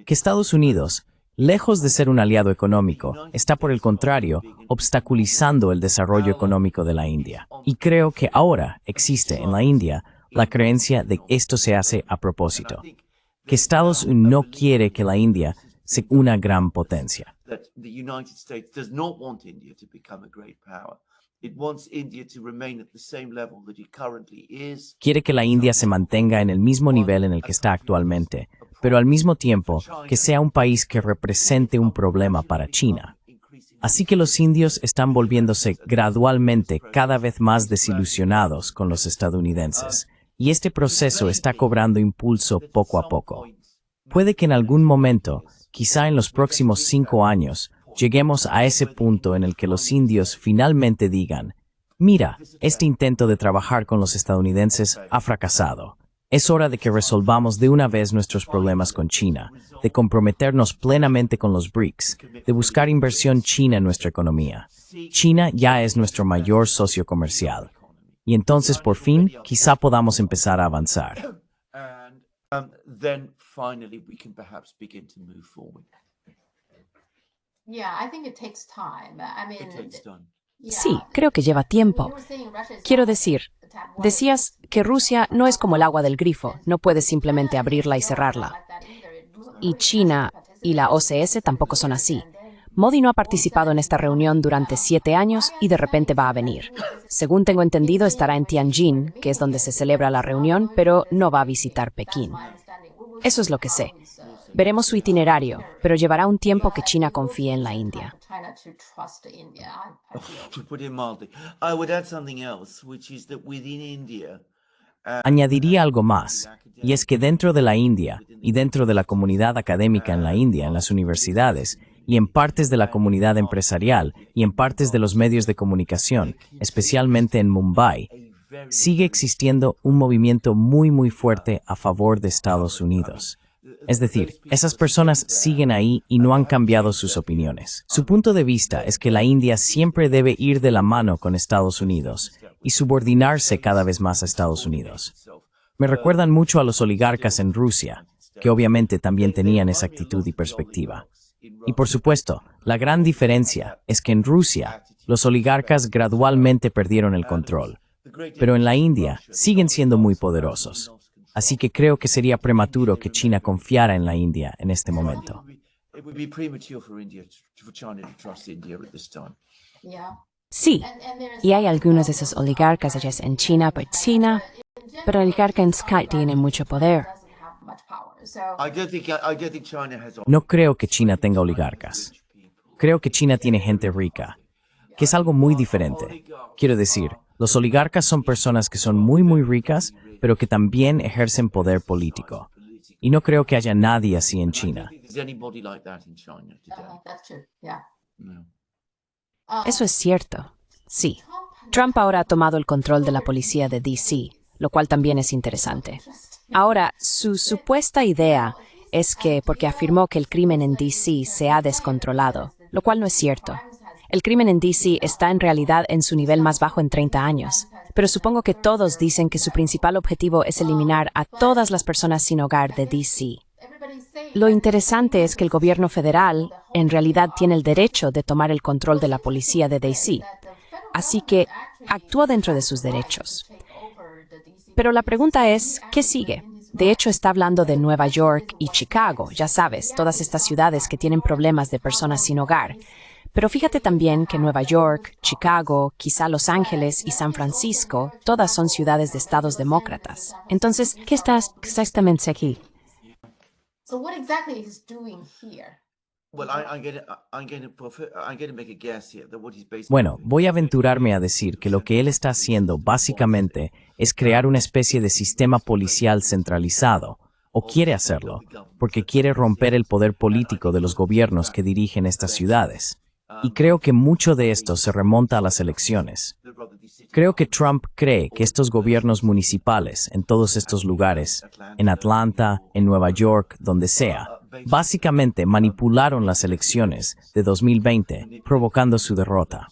Que Estados Unidos, lejos de ser un aliado económico, está por el contrario, obstaculizando el desarrollo económico de la India. Y creo que ahora existe en la India la creencia de que esto se hace a propósito. Que Estados Unidos no quiere que la India sea una gran potencia. Quiere que la India se mantenga en el mismo nivel en el que está actualmente, pero al mismo tiempo que sea un país que represente un problema para China. Así que los indios están volviéndose gradualmente cada vez más desilusionados con los estadounidenses, y este proceso está cobrando impulso poco a poco. Puede que en algún momento, quizá en los próximos 5 años, lleguemos a ese punto en el que los indios finalmente digan: mira, este intento de trabajar con los estadounidenses ha fracasado. Es hora de que resolvamos de una vez nuestros problemas con China, de comprometernos plenamente con los BRICS, de buscar inversión china en nuestra economía. China ya es nuestro mayor socio comercial. Y entonces, por fin, quizá podamos empezar a avanzar. Then finally we can perhaps begin to move forward. Yeah, I think it takes time. I mean, It takes time. Sí, creo que lleva tiempo. Quiero decir, decías que Rusia no es como el agua del grifo, no puedes simplemente abrirla y cerrarla. Y China y la OCS tampoco son así. Modi no ha participado en esta reunión durante 7 años y de repente va a venir. Según tengo entendido, estará en Tianjin, que es donde se celebra la reunión, pero no va a visitar Pekín. Eso es lo que sé. Veremos su itinerario, pero llevará un tiempo que China confíe en la India. To put it mildly, I would add something else, which is that within India, Añadiría algo más, y es que dentro de la India y dentro de la comunidad académica en la India, en las universidades, y en partes de la comunidad empresarial y en partes de los medios de comunicación, especialmente en Mumbai, sigue existiendo un movimiento muy fuerte a favor de Estados Unidos. Es decir, esas personas siguen ahí y no han cambiado sus opiniones. Su punto de vista es que la India siempre debe ir de la mano con Estados Unidos y subordinarse cada vez más a Estados Unidos. Me recuerdan mucho a los oligarcas en Rusia, que obviamente también tenían esa actitud y perspectiva. Y por supuesto, la gran diferencia es que en Rusia, los oligarcas gradualmente perdieron el control, pero en la India siguen siendo muy poderosos. Así que creo que sería prematuro que China confiara en la India en este momento. it would be premature for China to trust India at this time. Sí, y hay algunos de esos oligarcas allá en China, pero el oligarca en Sky tiene mucho poder. I don't think China has. No creo que China tenga oligarcas. Creo que China tiene gente rica, que es algo muy diferente. Quiero decir, los oligarcas son personas que son muy ricas, pero que también ejercen poder político. Y no creo que haya nadie así en China. Is anybody like that in China today? That's true. Yeah. No. Eso es cierto. Sí. Trump ahora ha tomado el control de la policía de D.C., lo cual también es interesante. Ahora, su supuesta idea es que porque afirmó que el crimen en DC se ha descontrolado, lo cual no es cierto. El crimen en DC está en realidad en su nivel más bajo en 30 años, pero supongo que todos dicen que su principal objetivo es eliminar a todas las personas sin hogar de DC. Lo interesante es que el gobierno federal en realidad tiene el derecho de tomar el control de la policía de DC, así que actúa dentro de sus derechos. Pero la pregunta es, ¿qué sigue? De hecho, está hablando de Nueva York y Chicago, ya sabes, todas estas ciudades que tienen problemas de personas sin hogar. Pero fíjate también que Nueva York, Chicago, quizá Los Ángeles y San Francisco, todas son ciudades de estados demócratas. Entonces, ¿qué está exactamente aquí? So what exactly he's doing here? Well, I'm going to make a guess here that what he's basically Bueno, doing voy a is aventurarme a decir que lo que él está haciendo básicamente es crear una especie de sistema policial centralizado, o quiere hacerlo, porque quiere romper el poder político de los gobiernos que dirigen estas ciudades. Y creo que mucho de esto se remonta a las elecciones. Creo que Trump cree que estos gobiernos municipales, en todos estos lugares, en Atlanta, en Nueva York, donde sea, básicamente manipularon las elecciones de 2020, provocando su derrota.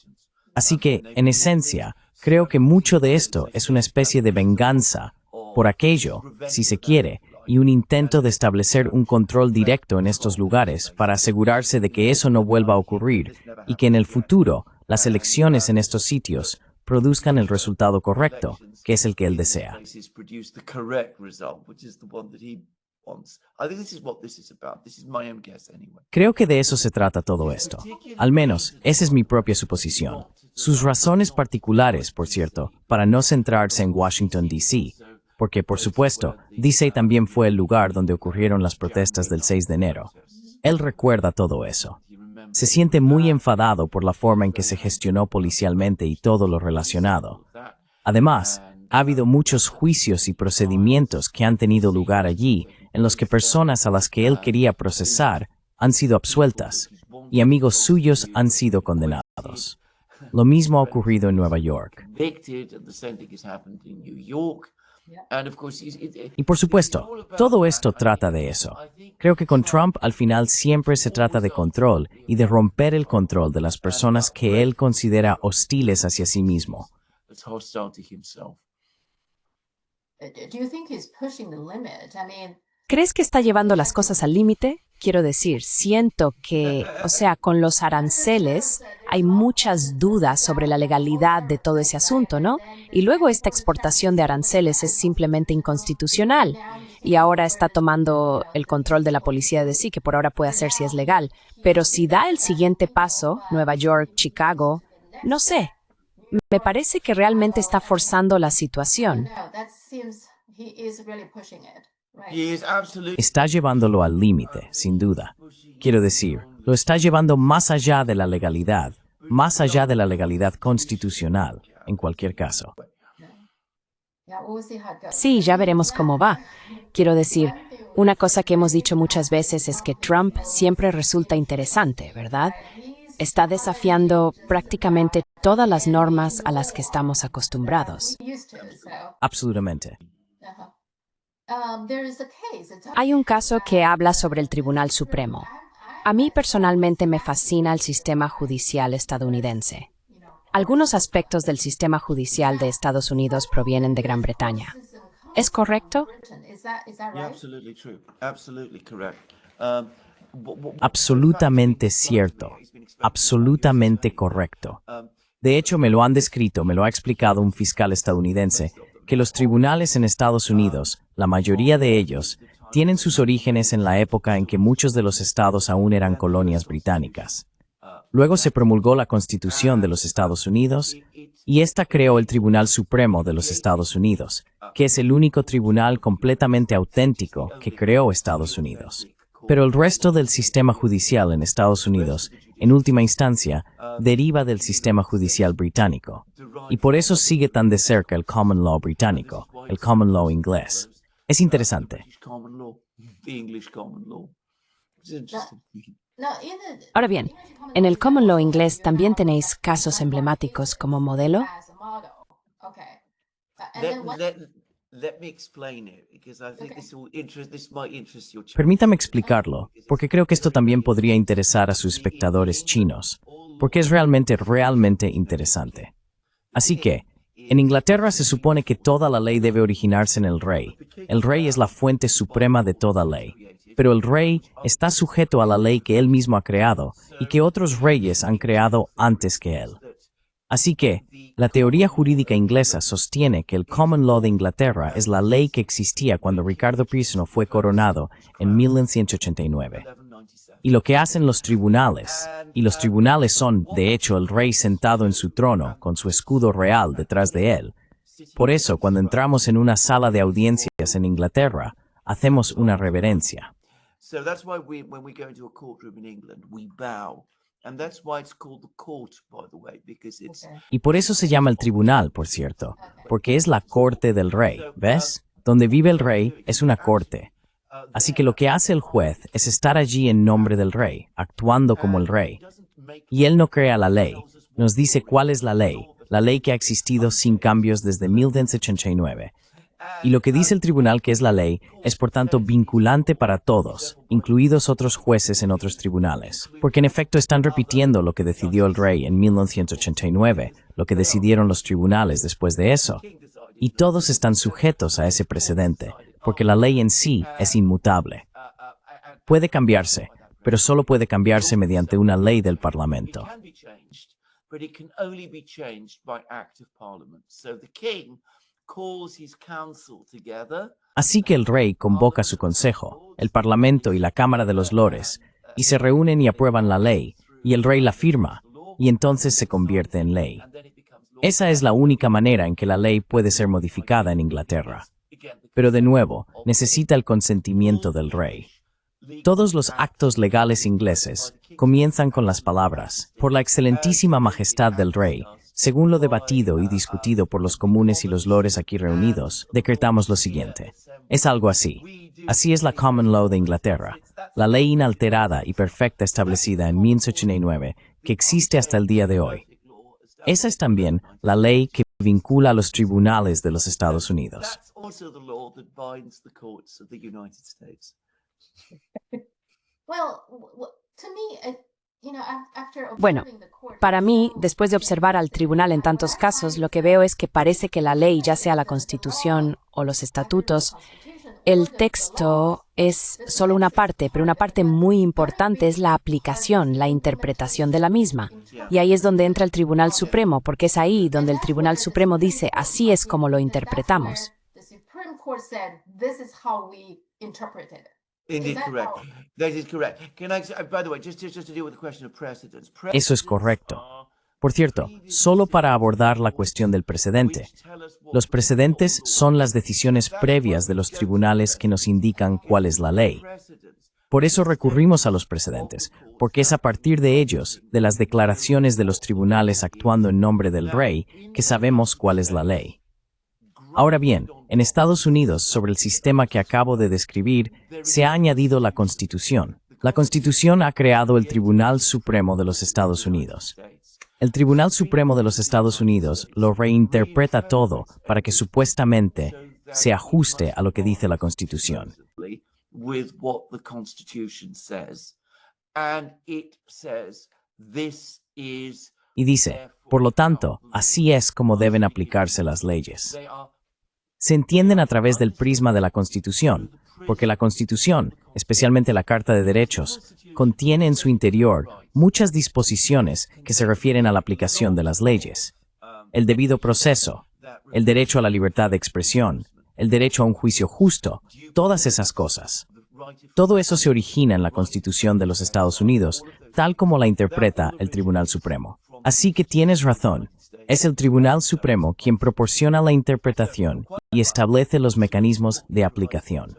Así que, en esencia, creo que mucho de esto es una especie de venganza por aquello, si se quiere, y un intento de establecer un control directo en estos lugares para asegurarse de que eso no vuelva a ocurrir y que en el futuro las elecciones en estos sitios produzcan el resultado correcto, que es el que él desea. places produce the correct result, which is the one that he wants. I think this is what this is about. This is my own guess anyway. Creo que de eso se trata todo esto. Al menos, esa es mi propia suposición. Sus razones particulares, por cierto, para no centrarse en Washington, D.C., porque, por supuesto, D.C. también fue el lugar donde ocurrieron las protestas del 6 de enero. Él recuerda todo eso. Se siente muy enfadado por la forma en que se gestionó policialmente y todo lo relacionado. Además, ha habido muchos juicios y procedimientos que han tenido lugar allí en los que personas a las que él quería procesar han sido absueltas y amigos suyos han sido condenados. Lo mismo ha ocurrido en Nueva York. Convicted, and the same thing has happened in New York. And of course, Y por supuesto, todo esto trata de eso. Creo que con Trump al final siempre se trata de control y de romper el control de las personas que él considera hostiles hacia sí mismo. it's hostile to himself. Do you think he's pushing the limit? I mean, ¿Crees que está llevando las cosas al límite? Quiero decir, siento que, con los aranceles hay muchas dudas sobre la legalidad de todo ese asunto, ¿no? Y luego esta exportación de aranceles es simplemente inconstitucional. Y ahora está tomando el control de la policía de sí, que por ahora puede hacer si es legal. Pero si da el siguiente paso, Nueva York, Chicago, no sé. Me parece que realmente está forzando la situación. no, that seems he is really pushing it, right? He is absolutely Está llevándolo al límite, sin duda. Quiero decir, lo está llevando más allá de la legalidad constitucional, en cualquier caso. Yeah, we'll see how it goes. Sí, ya veremos cómo va. Quiero decir, una cosa que hemos dicho muchas veces es que Trump siempre resulta interesante, ¿verdad? Está desafiando prácticamente todas las normas a las que estamos acostumbrados. Used to, so Absolutamente. there is a case. Hay un caso que habla sobre el Tribunal Supremo. A mí personalmente me fascina el sistema judicial estadounidense. Algunos aspectos del sistema judicial de Estados Unidos provienen de Gran Bretaña. ¿Es correcto? Is that Yeah, right? absolutely true. Absolutely correct. Absolutamente cierto. Absolutamente correcto. De hecho, me lo han descrito, me lo ha explicado un fiscal estadounidense, que los tribunales en Estados Unidos, la mayoría de ellos, tienen sus orígenes en la época en que muchos de los estados aún eran colonias británicas. Luego se promulgó la Constitución de los Estados Unidos y esta creó el Tribunal Supremo de los Estados Unidos, que es el único tribunal completamente auténtico que creó Estados Unidos. Pero el resto del sistema judicial en Estados Unidos, en última instancia, deriva del sistema judicial británico. Y por eso sigue tan de cerca el common law británico, el common law inglés. Es interesante. Common law, the English common law. It's interesting. Now, in the Ahora bien, en el common law inglés también tenéis casos emblemáticos como modelo. as a model. Okay. And Let- then what? let- Let me explain it because I think this might interest your Permítame explicarlo, porque creo que esto también podría interesar a sus espectadores chinos, porque es realmente interesante. Así que, en Inglaterra se supone que toda la ley debe originarse en el rey. El rey es la fuente suprema de toda ley. Pero el rey está sujeto a la ley que él mismo ha creado y que otros reyes han creado antes que él. Así que, la teoría jurídica inglesa sostiene que el Common Law de Inglaterra es la ley que existía cuando Ricardo I fue coronado en 1189. Y lo que hacen los tribunales, y los tribunales son, de hecho, el rey sentado en su trono, con su escudo real detrás de él. Por eso, cuando entramos en una sala de audiencias en Inglaterra, hacemos una reverencia. So that's why when we go into a courtroom in England, we bow. And that's why it's called the court, by the way, because it's... Y por eso se llama el tribunal, por cierto, porque es la corte del rey, ¿ves? Donde vive el rey es una corte. Así que lo que hace el juez es estar allí en nombre del rey, actuando como el rey. Y él no crea la ley, nos dice cuál es la ley que ha existido sin cambios desde 1189. Y lo que dice el tribunal que es la ley es por tanto vinculante para todos, incluidos otros jueces en otros tribunales, porque en efecto están repitiendo lo que decidió el rey en 1989, lo que decidieron los tribunales después de eso. Y todos están sujetos a ese precedente, porque la ley en sí es inmutable. Puede cambiarse, pero solo puede cambiarse mediante una ley del Parlamento. But it can only be changed by act of Parliament. So the king calls his council together. Así que el rey convoca su consejo, el Parlamento y la Cámara de los Lores, y se reúnen y aprueban la ley, y el rey la firma, y entonces se convierte en ley. Esa es la única manera en que la ley puede ser modificada en Inglaterra. Pero de nuevo, necesita el consentimiento del rey. Todos los actos legales ingleses comienzan con las palabras, por la excelentísima majestad del rey. Según lo debatido y discutido por los comunes y los lores aquí reunidos, decretamos lo siguiente. Es algo así. Así es la Common Law de Inglaterra, la ley inalterada y perfecta establecida en 1189, que existe hasta el día de hoy. Esa es también la ley que vincula a los tribunales de los Estados Unidos. Bueno, para mí, después de observar al tribunal en tantos casos, lo que veo es que parece que la ley, ya sea la Constitución o los estatutos, el texto es solo una parte, pero una parte muy importante es la aplicación, la interpretación de la misma. Y ahí es donde entra el Tribunal Supremo, porque es ahí donde el Tribunal Supremo dice, así es como lo interpretamos. Indeed correct. That is correct. Can I, by the way, just to deal with the question of precedents. Eso es correcto. Por cierto, solo para abordar la cuestión del precedente. Los precedentes son las decisiones previas de los tribunales que nos indican cuál es la ley. Por eso recurrimos a los precedentes, porque es a partir de ellos, de las declaraciones de los tribunales actuando en nombre del rey, que sabemos cuál es la ley. Ahora bien, en Estados Unidos, sobre el sistema que acabo de describir, se ha añadido la Constitución. La Constitución ha creado el Tribunal Supremo de los Estados Unidos. El Tribunal Supremo de los Estados Unidos lo reinterpreta todo para que supuestamente se ajuste a lo que dice la Constitución. Y dice, por lo tanto, así es como deben aplicarse las leyes. Se entienden a través del prisma de la Constitución, porque la Constitución, especialmente la Carta de Derechos, contiene en su interior muchas disposiciones que se refieren a la aplicación de las leyes. El debido proceso, el derecho a la libertad de expresión, el derecho a un juicio justo, todas esas cosas. Todo eso se origina en la Constitución de los Estados Unidos, tal como la interpreta el Tribunal Supremo. Así que tienes razón. Es el Tribunal Supremo quien proporciona la interpretación y establece los mecanismos de aplicación.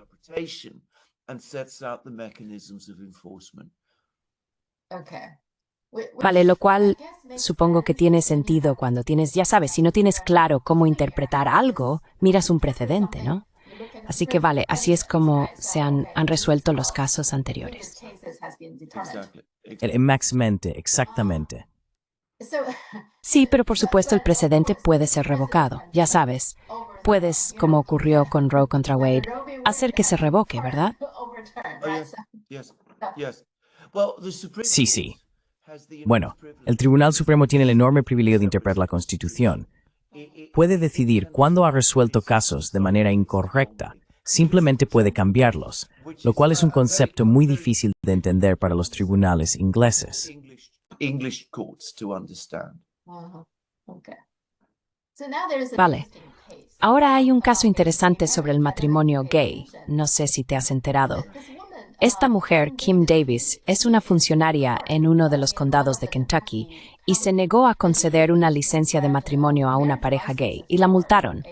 Vale, lo cual supongo que tiene sentido cuando tienes, ya sabes, si no tienes claro cómo interpretar algo, miras un precedente, ¿no? Así que vale, así es como se han resuelto los casos anteriores. Exactamente. Sí, pero por supuesto el precedente puede ser revocado, ya sabes. puedes, como ocurrió con Roe contra Wade, hacer que se revoque, ¿verdad? Oh, yes. Well, the Supreme Sí, Court sí. has the Bueno, enormous privilege el Tribunal Supremo tiene el enorme privilegio de interpretar la Constitución. Puede decidir cuándo ha resuelto casos de manera incorrecta. Simplemente puede cambiarlos, lo cual es un concepto muy difícil de entender para los tribunales ingleses. English courts to understand. Okay. So now there is an Vale. interesting case. Ahora hay un caso interesante sobre el matrimonio gay. No sé si te has enterado. This woman, Esta mujer, Kim Davis, es una funcionaria en uno de los condados de Kentucky y se negó a conceder una licencia de matrimonio a una pareja gay y la multaron.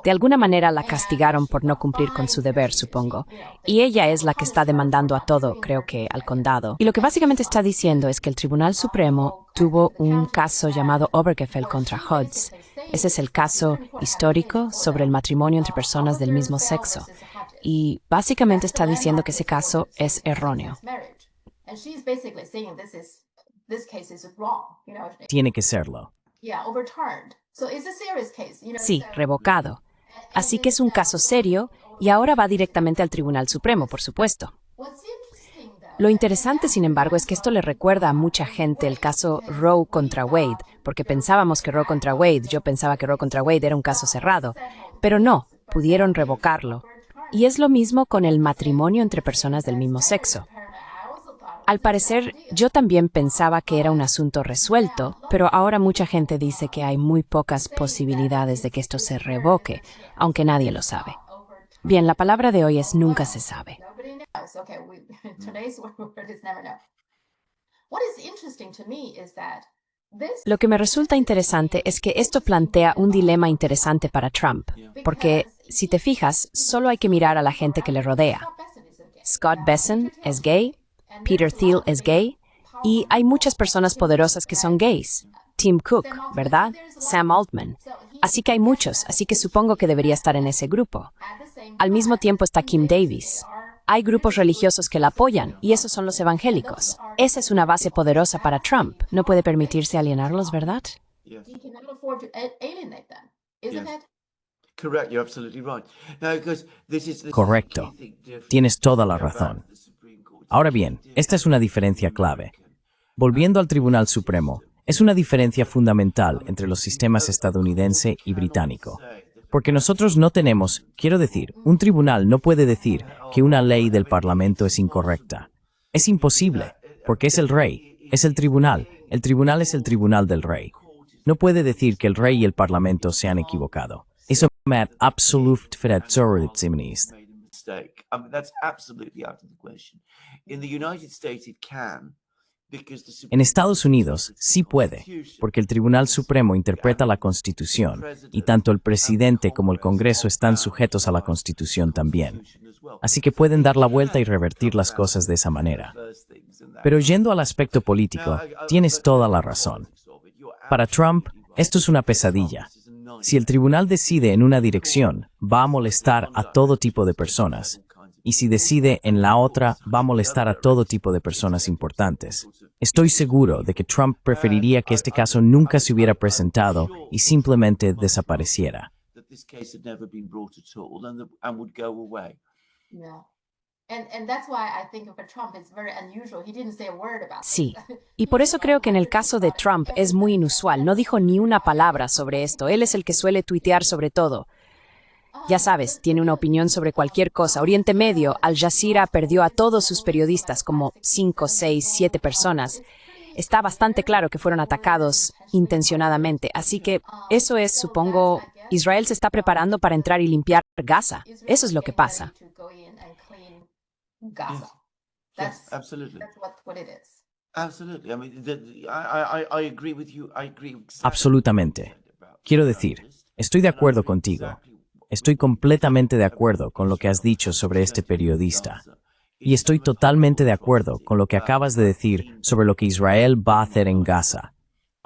De alguna manera la castigaron por no cumplir con su deber, supongo. Y ella es la que está demandando a todo, creo que al condado. Y lo que básicamente está diciendo es que el Tribunal Supremo tuvo un caso llamado Obergefell contra Hodges. Ese es el caso histórico sobre el matrimonio entre personas del mismo sexo. Y básicamente está diciendo que ese caso es erróneo. And she's basically saying this case is wrong, Tiene que serlo. Yeah, overturned. So it's a serious case, Sí, revocado. Así que es un caso serio y ahora va directamente al Tribunal Supremo, por supuesto. What's interesting though, Lo interesante, sin embargo, es que esto le recuerda a mucha gente el caso Roe contra Wade, porque pensábamos que Roe contra Wade, yo pensaba que Roe contra Wade era un caso cerrado, pero no, pudieron revocarlo. Y es lo mismo con el matrimonio entre personas del mismo sexo. Al parecer, yo también pensaba que era un asunto resuelto, pero ahora mucha gente dice que hay muy pocas posibilidades de que esto se revoque, aunque nadie lo sabe. Bien, la palabra de hoy es nunca se sabe. nobody knows. Okay, today's word is never know. What is interesting to me is that this Lo que me resulta interesante es que esto plantea un dilema interesante para Trump, porque, si te fijas, solo hay que mirar a la gente que le rodea. Scott Bessent es gay, Peter Thiel es gay, y hay muchas personas poderosas que son gays. Tim Cook, ¿verdad? Sam Altman. Así que hay muchos, así que supongo que debería estar en ese grupo. Al mismo tiempo está Kim Davis. Hay grupos religiosos que la apoyan, y esos son los evangélicos. Esa es una base poderosa para Trump. No puede permitirse alienarlos, ¿verdad? Yes. he cannot afford to alienate them, isn't Yes. it? Correct, you're absolutely right. No, because this is Correcto. Tienes toda la razón. Ahora bien, esta es una diferencia clave. Volviendo al Tribunal Supremo, es una diferencia fundamental entre los sistemas estadounidense y británico. Porque nosotros no tenemos, quiero decir, un tribunal no puede decir que una ley del Parlamento es incorrecta. Es imposible, porque es el rey, es el tribunal es el tribunal del rey. No puede decir que el rey y el Parlamento se han equivocado. Eso es absolut verantwoordelijkheid. made a mistake. I mean, that's absolutely out of the question. In the United States, it can, because the En Supreme Estados Unidos sí puede, porque el Tribunal Supremo interpreta la Constitución y tanto el presidente como el Congreso están sujetos a la Constitución también. Así que pueden dar la vuelta y revertir las cosas de esa manera. Pero yendo al aspecto político, tienes toda la razón. Para Trump, esto es una pesadilla. Si el tribunal decide en una dirección, va a molestar a todo tipo de personas. Y si decide en la otra, va a molestar a todo tipo de personas importantes. Estoy seguro de que Trump preferiría que este caso nunca se hubiera presentado y simplemente desapareciera. that this case had never been brought at all and would go away. Yeah. And that's why I think for Trump it's very unusual. He didn't say a word about Sí, this. y por eso creo que en el caso de Trump es muy inusual. No dijo ni una palabra sobre esto. Él es el que suele tuitear sobre todo. Ya sabes, tiene una opinión sobre cualquier cosa. Oriente Medio, Al Jazeera perdió a todos sus periodistas, como 5, 6, 7 personas. Está bastante claro que fueron atacados intencionadamente. Así que eso es, supongo, Israel se está preparando para entrar y limpiar Gaza. Eso es lo que pasa. To go in and clean Gaza. Yes, That's absolutely. that's what it is. Absolutely. I mean, I agree with you. I agree exactly Absolutamente. Quiero decir, estoy de acuerdo contigo. Estoy completamente de acuerdo con lo que has dicho sobre este periodista. Y estoy totalmente de acuerdo con lo que acabas de decir sobre lo que Israel va a hacer en Gaza.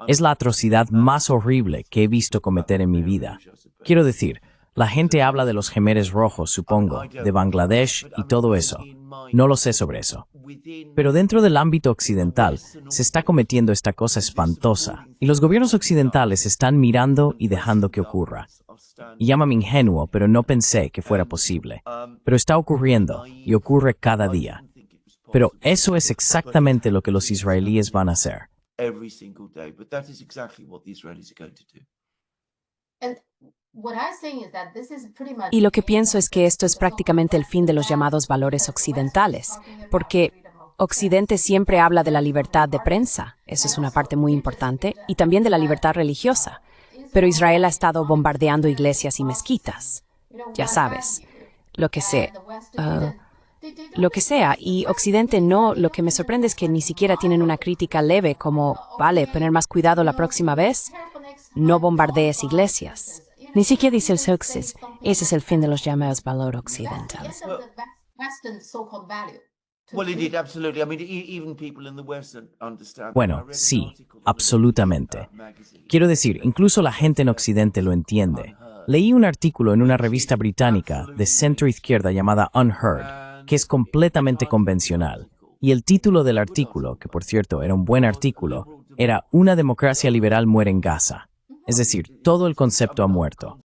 Es la atrocidad más horrible que he visto cometer en mi vida. Quiero decir, La gente habla de los Jemeres Rojos, supongo, de Bangladesh y todo eso. No lo sé sobre eso. Pero dentro del ámbito occidental se está cometiendo esta cosa espantosa y los gobiernos occidentales están mirando y dejando que ocurra. Y llámame ingenuo, pero no pensé que fuera posible. Pero está ocurriendo y ocurre cada día. Pero eso es exactamente lo que los israelíes van a hacer. Every single day, but that is exactly what the Israelis are going to do. And what I'm saying is that this is pretty much. Y lo que pienso es que esto es prácticamente el fin de los llamados valores occidentales, porque Occidente siempre habla de la libertad de prensa, eso es una parte muy importante, y también de la libertad religiosa. Pero Israel ha estado bombardeando iglesias y mezquitas. Ya sabes, lo que sea. Y Occidente no, lo que me sorprende es que ni siquiera tienen una crítica leve como, vale, poner más cuidado la próxima vez, no bombardees iglesias. Ni siquiera dice el Sexes, ese es el fin de los llamados valores occidentales. Western so-called value. Well, indeed, absolutely. I mean, even people in the West understand. Bueno, sí, absolutamente. Quiero decir, incluso la gente en Occidente lo entiende. Leí un artículo en una revista británica de centro izquierda llamada Unheard, que es completamente convencional. Y el título del artículo, que por cierto era un buen artículo, era "Una democracia liberal muere en Gaza". Es decir, todo el concepto ha muerto.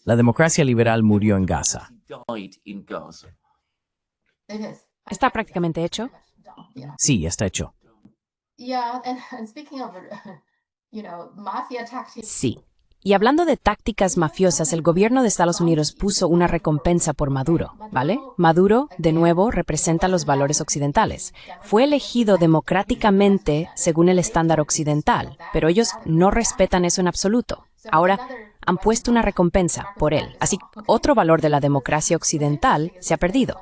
La democracia liberal murió en Gaza. Died in Gaza. It is. ¿Está prácticamente hecho? Yeah. Sí, está hecho. Yeah, and speaking of, mafia tactics. Sí. Y hablando de tácticas mafiosas, el gobierno de Estados Unidos puso una recompensa por Maduro, ¿vale? Maduro, de nuevo, representa los valores occidentales. Fue elegido democráticamente según el estándar occidental, pero ellos no respetan eso en absoluto. Ahora han puesto una recompensa por él. Así, otro valor de la democracia occidental se ha perdido,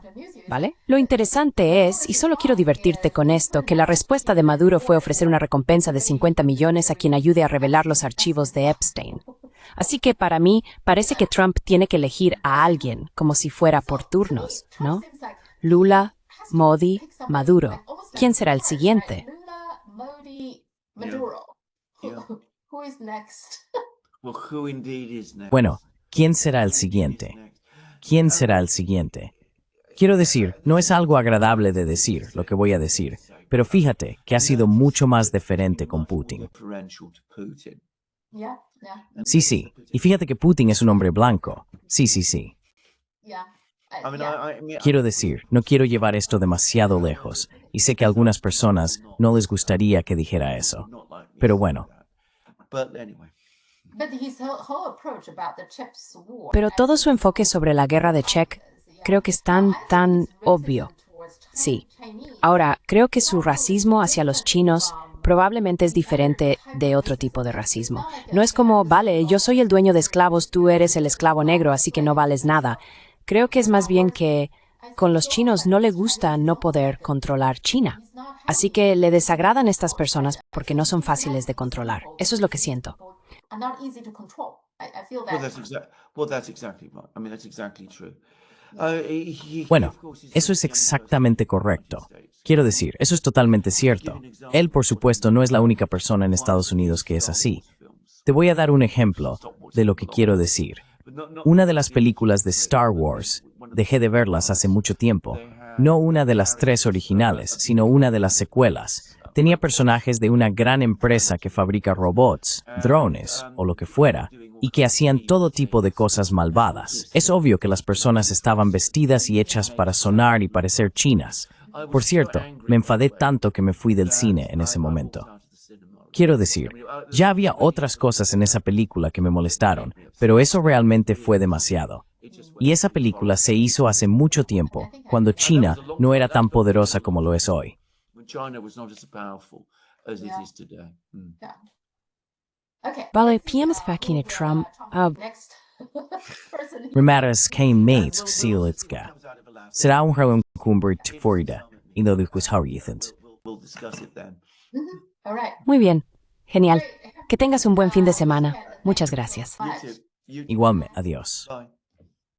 ¿vale? Lo interesante es, y solo quiero divertirte con esto, que la respuesta de Maduro fue ofrecer una recompensa de 50 millones a quien ayude a revelar los archivos de Epstein. Así que para mí, parece que Trump tiene que elegir a alguien, como si fuera por turnos, ¿no? Lula, Modi, Maduro. ¿Quién será el siguiente? Lula, Modi, Maduro. Yeah. Who is next? Well, who indeed is next? Bueno, ¿quién será el siguiente? ¿Quién será el siguiente? Quiero decir, no es algo agradable de decir lo que voy a decir, pero fíjate que ha sido mucho más diferente con Putin. Preferential to Putin. Yeah, yeah, Sí, y fíjate que Putin es un hombre blanco. Sí. yeah. I mean, Yeah. Quiero decir, no quiero llevar esto demasiado lejos, y sé que a algunas personas no les gustaría que dijera eso. not like me Pero saying bueno, that. But anyway. But his whole approach about the Chips war. Pero todo su enfoque sobre la guerra de Czech creo que es tan obvio. Sí. Ahora, creo que su racismo hacia los chinos probablemente es diferente de otro tipo de racismo. No es como, vale, yo soy el dueño de esclavos, tú eres el esclavo negro, así que no vales nada. Creo que es más bien que con los chinos no le gusta no poder controlar China. Así que le desagradan estas personas porque no son fáciles de controlar. Eso es lo que siento. Are not easy to control. I feel Well, that. that's exactly right. I mean, that's exactly true. Bueno, eso es exactamente correcto. Quiero decir, eso es totalmente cierto. Él, por supuesto, no es la única persona en Estados Unidos que es así. Te voy a dar un ejemplo de lo que quiero decir. Una de las películas de Star Wars, dejé de verlas hace mucho tiempo. No una de las 3 originales, sino una de las secuelas. Tenía personajes de una gran empresa que fabrica robots, drones o lo que fuera, y que hacían todo tipo de cosas malvadas. Es obvio que las personas estaban vestidas y hechas para sonar y parecer chinas. Por cierto, me enfadé tanto que me fui del cine en ese momento. Quiero decir, ya había otras cosas en esa película que me molestaron, pero eso realmente fue demasiado. Y esa película se hizo hace mucho tiempo, cuando China no era tan poderosa como lo es hoy. China was not as powerful as it is today. Yeah. Okay. Vale, piemos aqui Trump. Next person. Rematas came mates Sealitska. Será un rawen cumbert Florida, y no después Harriethans. We'll discuss it then. All right. Muy bien. Genial. Que tengas un buen fin de semana. Muchas gracias. You too. Igualmente, adiós. Bye.